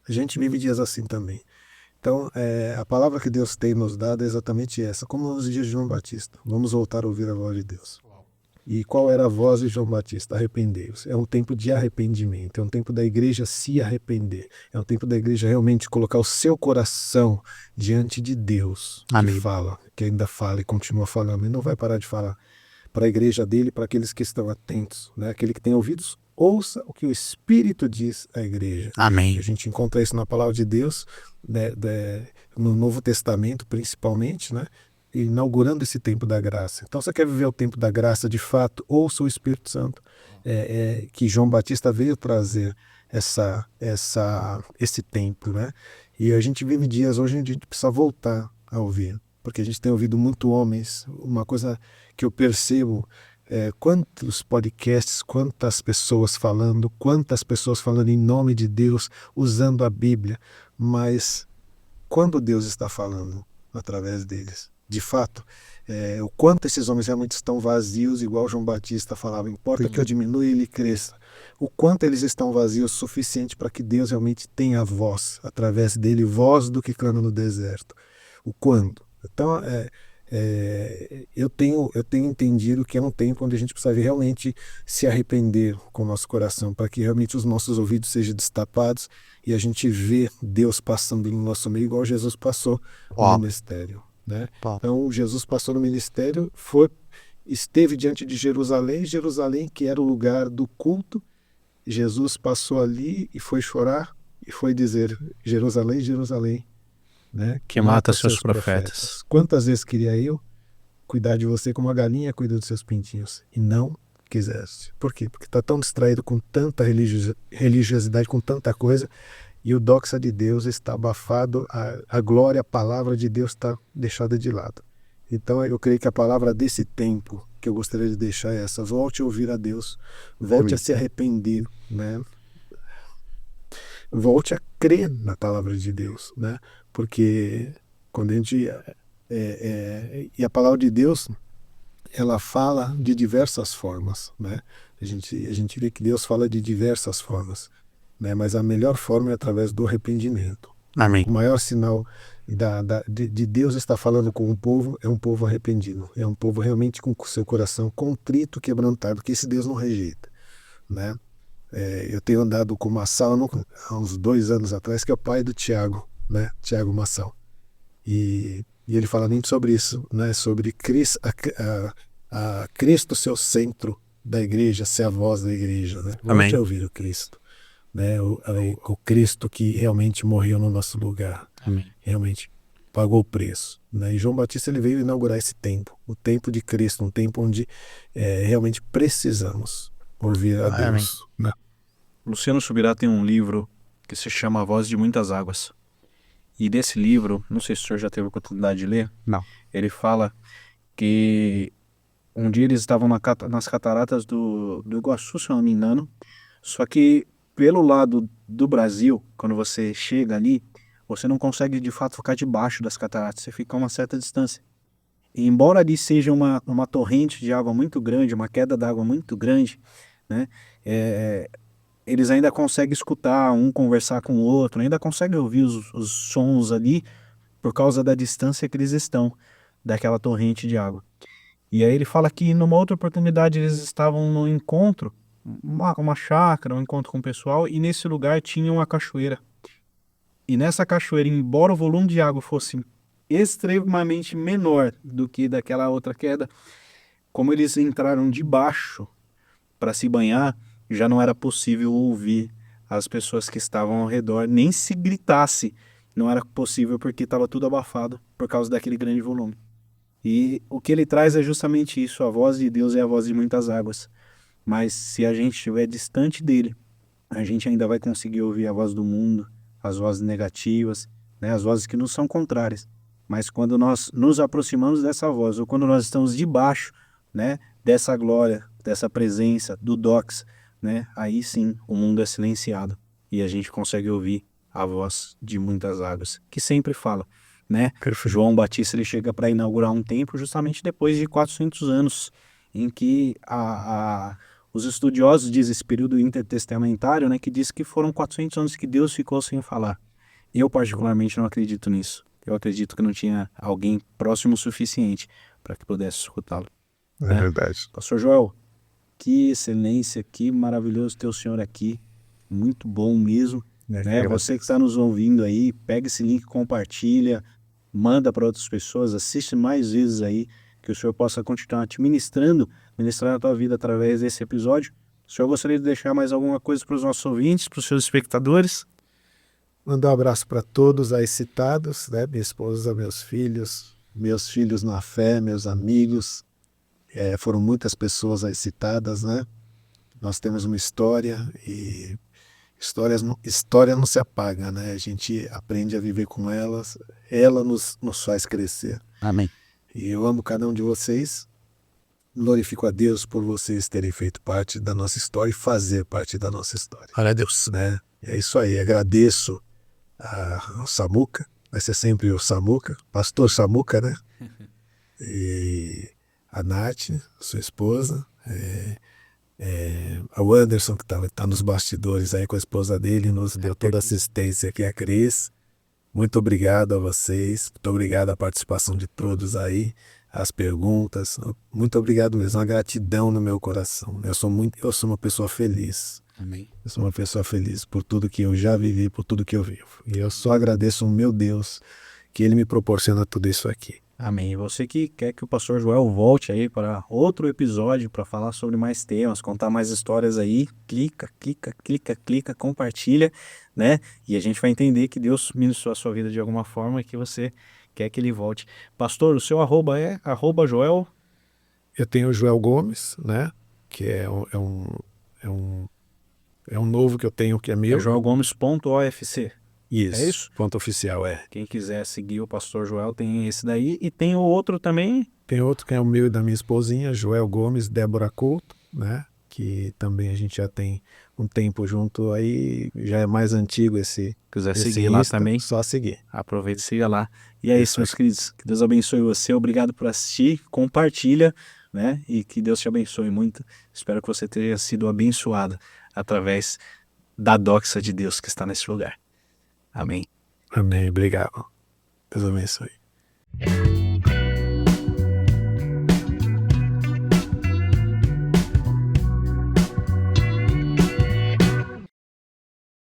A gente vive dias assim também. Então, a palavra que Deus tem nos dado é exatamente essa, como nos dias de João Batista. Vamos voltar a ouvir a voz de Deus. E qual era a voz de João Batista? Arrependei-vos. É um tempo de arrependimento, é um tempo da igreja se arrepender, é um tempo da igreja realmente colocar o seu coração diante de Deus, Amém. que ainda fala e continua falando, e não vai parar de falar para a igreja dele, para aqueles que estão atentos, né? Aquele que tem ouvidos, ouça o que o Espírito diz à igreja. Amém. A gente encontra isso na palavra de Deus, né, no Novo Testamento principalmente, né? Inaugurando esse tempo da graça. Então, você quer viver o tempo da graça de fato, ouça o Espírito Santo, que João Batista veio trazer esse tempo, né? E a gente vive dias hoje, a gente precisa voltar a ouvir, porque a gente tem ouvido muito homens. Uma coisa que eu percebo quantos podcasts, quantas pessoas falando em nome de Deus, usando a Bíblia, mas quando Deus está falando através deles? De fato, o quanto esses homens realmente estão vazios, igual João Batista falava, importa que eu diminua e ele cresça. O quanto eles estão vazios o suficiente para que Deus realmente tenha voz, através dele, voz do que clama no deserto. O quanto. Então, eu tenho entendido que é um tempo onde a gente precisa realmente se arrepender com o nosso coração, para que realmente os nossos ouvidos sejam destapados e a gente vê Deus passando no nosso meio, igual Jesus passou no ministério. Né? Então Jesus passou no ministério, esteve diante de Jerusalém, que era o lugar do culto. Jesus passou ali e foi chorar e foi dizer: Jerusalém, Jerusalém, né? Que mata seus profetas. Quantas vezes queria eu cuidar de você como a galinha cuida dos seus pintinhos e não quiseste? Por quê? Porque está tão distraído com tanta religiosidade, com tanta coisa. E o doxa de Deus está abafado, a glória, a palavra de Deus está deixada de lado. Então eu creio que a palavra desse tempo que eu gostaria de deixar é essa: volte a ouvir a Deus, volte a se arrepender, né? Volte a crer na palavra de Deus, né? Porque quando a gente e a palavra de Deus, ela fala de diversas formas, né? A gente vê que Deus fala de diversas formas, né? Mas a melhor forma é através do arrependimento. Amém. O maior sinal de Deus estar falando com o povo é um povo arrependido, é um povo realmente com seu coração contrito, quebrantado, que esse Deus não rejeita, né? Eu tenho andado com o Massal há uns 2 anos atrás, que é o pai do Tiago, né? Tiago Massal. E ele fala muito sobre isso, né? Sobre Cristo ser o centro da igreja, ser a voz da igreja, né? Amém. Volte a ouvir o Cristo, né? O Cristo que realmente morreu no nosso lugar. Amém. Realmente pagou o preço, né? E João Batista, ele veio inaugurar esse tempo, o tempo de Cristo, um tempo onde realmente precisamos ouvir a Deus, né? Luciano Subirá tem um livro que se chama A Voz de Muitas Águas. E desse livro, não sei se o senhor já teve a oportunidade de ler. Não. Ele fala que um dia eles estavam nas cataratas do Iguaçu, se eu não me engano. Só que pelo lado do Brasil, quando você chega ali, você não consegue de fato ficar debaixo das cataratas. Você fica a uma certa distância. E embora ali seja uma torrente de água muito grande, uma queda d'água muito grande, né? Eles ainda conseguem escutar um conversar com o outro, ainda conseguem ouvir os sons ali por causa da distância que eles estão daquela torrente de água. E aí ele fala que numa outra oportunidade eles estavam no encontro, uma chácara, um encontro com o pessoal, e nesse lugar tinha uma cachoeira. E nessa cachoeira, embora o volume de água fosse extremamente menor do que daquela outra queda, como eles entraram debaixo para se banhar, já não era possível ouvir as pessoas que estavam ao redor, nem se gritasse, não era possível porque estava tudo abafado por causa daquele grande volume. E o que ele traz é justamente isso: a voz de Deus é a voz de muitas águas. Mas se a gente estiver distante dele, a gente ainda vai conseguir ouvir a voz do mundo, as vozes negativas, né, as vozes que nos são contrárias. Mas quando nós nos aproximamos dessa voz, ou quando nós estamos debaixo, né, dessa glória, dessa presença, do Dox, né, aí sim o mundo é silenciado e a gente consegue ouvir a voz de muitas águas, que sempre fala, né? João Batista, ele chega para inaugurar um templo justamente depois de 400 anos, em que os estudiosos dizem esse período intertestamentário, né, que diz que foram 400 anos que Deus ficou sem falar. Eu particularmente não acredito nisso. Eu acredito que não tinha alguém próximo o suficiente para que pudesse escutá-lo. É verdade. Pastor Joel, que excelência, que maravilhoso ter o senhor aqui. Muito bom mesmo. Né? Você que está nos ouvindo aí, pega esse link, compartilha, manda para outras pessoas, assiste mais vezes aí, que o senhor possa continuar te ministrando a tua vida através desse episódio. O senhor gostaria de deixar mais alguma coisa para os nossos ouvintes, para os seus espectadores? Mandar um abraço para todos aí citados, né? Minha esposa, meus filhos na fé, meus amigos. Foram muitas pessoas aí citadas, né? Nós temos uma história e história não se apaga, né? A gente aprende a viver com elas, ela nos faz crescer. Amém. E eu amo cada um de vocês, glorifico a Deus por vocês terem feito parte da nossa história e fazer parte da nossa história. Glória a Deus. Né? É isso aí, agradeço ao Samuca, vai ser sempre o Samuca, pastor Samuca, né? E a Nath, sua esposa, o Anderson, que tá nos bastidores aí com a esposa dele, nos deu toda a assistência aqui, a Cris. Muito obrigado a vocês, muito obrigado à participação de todos aí, as perguntas, muito obrigado mesmo, uma gratidão no meu coração. Eu sou uma pessoa feliz. Amém. Eu sou uma pessoa feliz por tudo que eu já vivi, por tudo que eu vivo. E eu só agradeço ao meu Deus que Ele me proporciona tudo isso aqui. Amém. E você que quer que o pastor Joel volte aí para outro episódio para falar sobre mais temas, contar mais histórias aí, clica, compartilha, né? E a gente vai entender que Deus ministrou a sua vida de alguma forma e que você quer que ele volte. Pastor, o seu arroba é @Joel? Eu tenho o Joel Gomes, né? Que é um novo que eu tenho que é meu. É joelgomes.ofc. Isso. É isso? Ponto oficial, é. Quem quiser seguir o pastor Joel tem esse daí. E tem o outro também. Tem outro que é o meu e da minha esposinha, Joel Gomes, Débora Couto, né? Que também a gente já tem um tempo junto aí, já é mais antigo esse Quiser seguir lá também, só seguir. aproveita e siga lá. E é isso, Isso meus queridos. Que Deus abençoe você. Obrigado por assistir. Compartilha, né? E que Deus te abençoe muito. Espero que você tenha sido abençoado através da doxa de Deus que está nesse lugar. Amém. Amém, obrigado. Deus abençoe.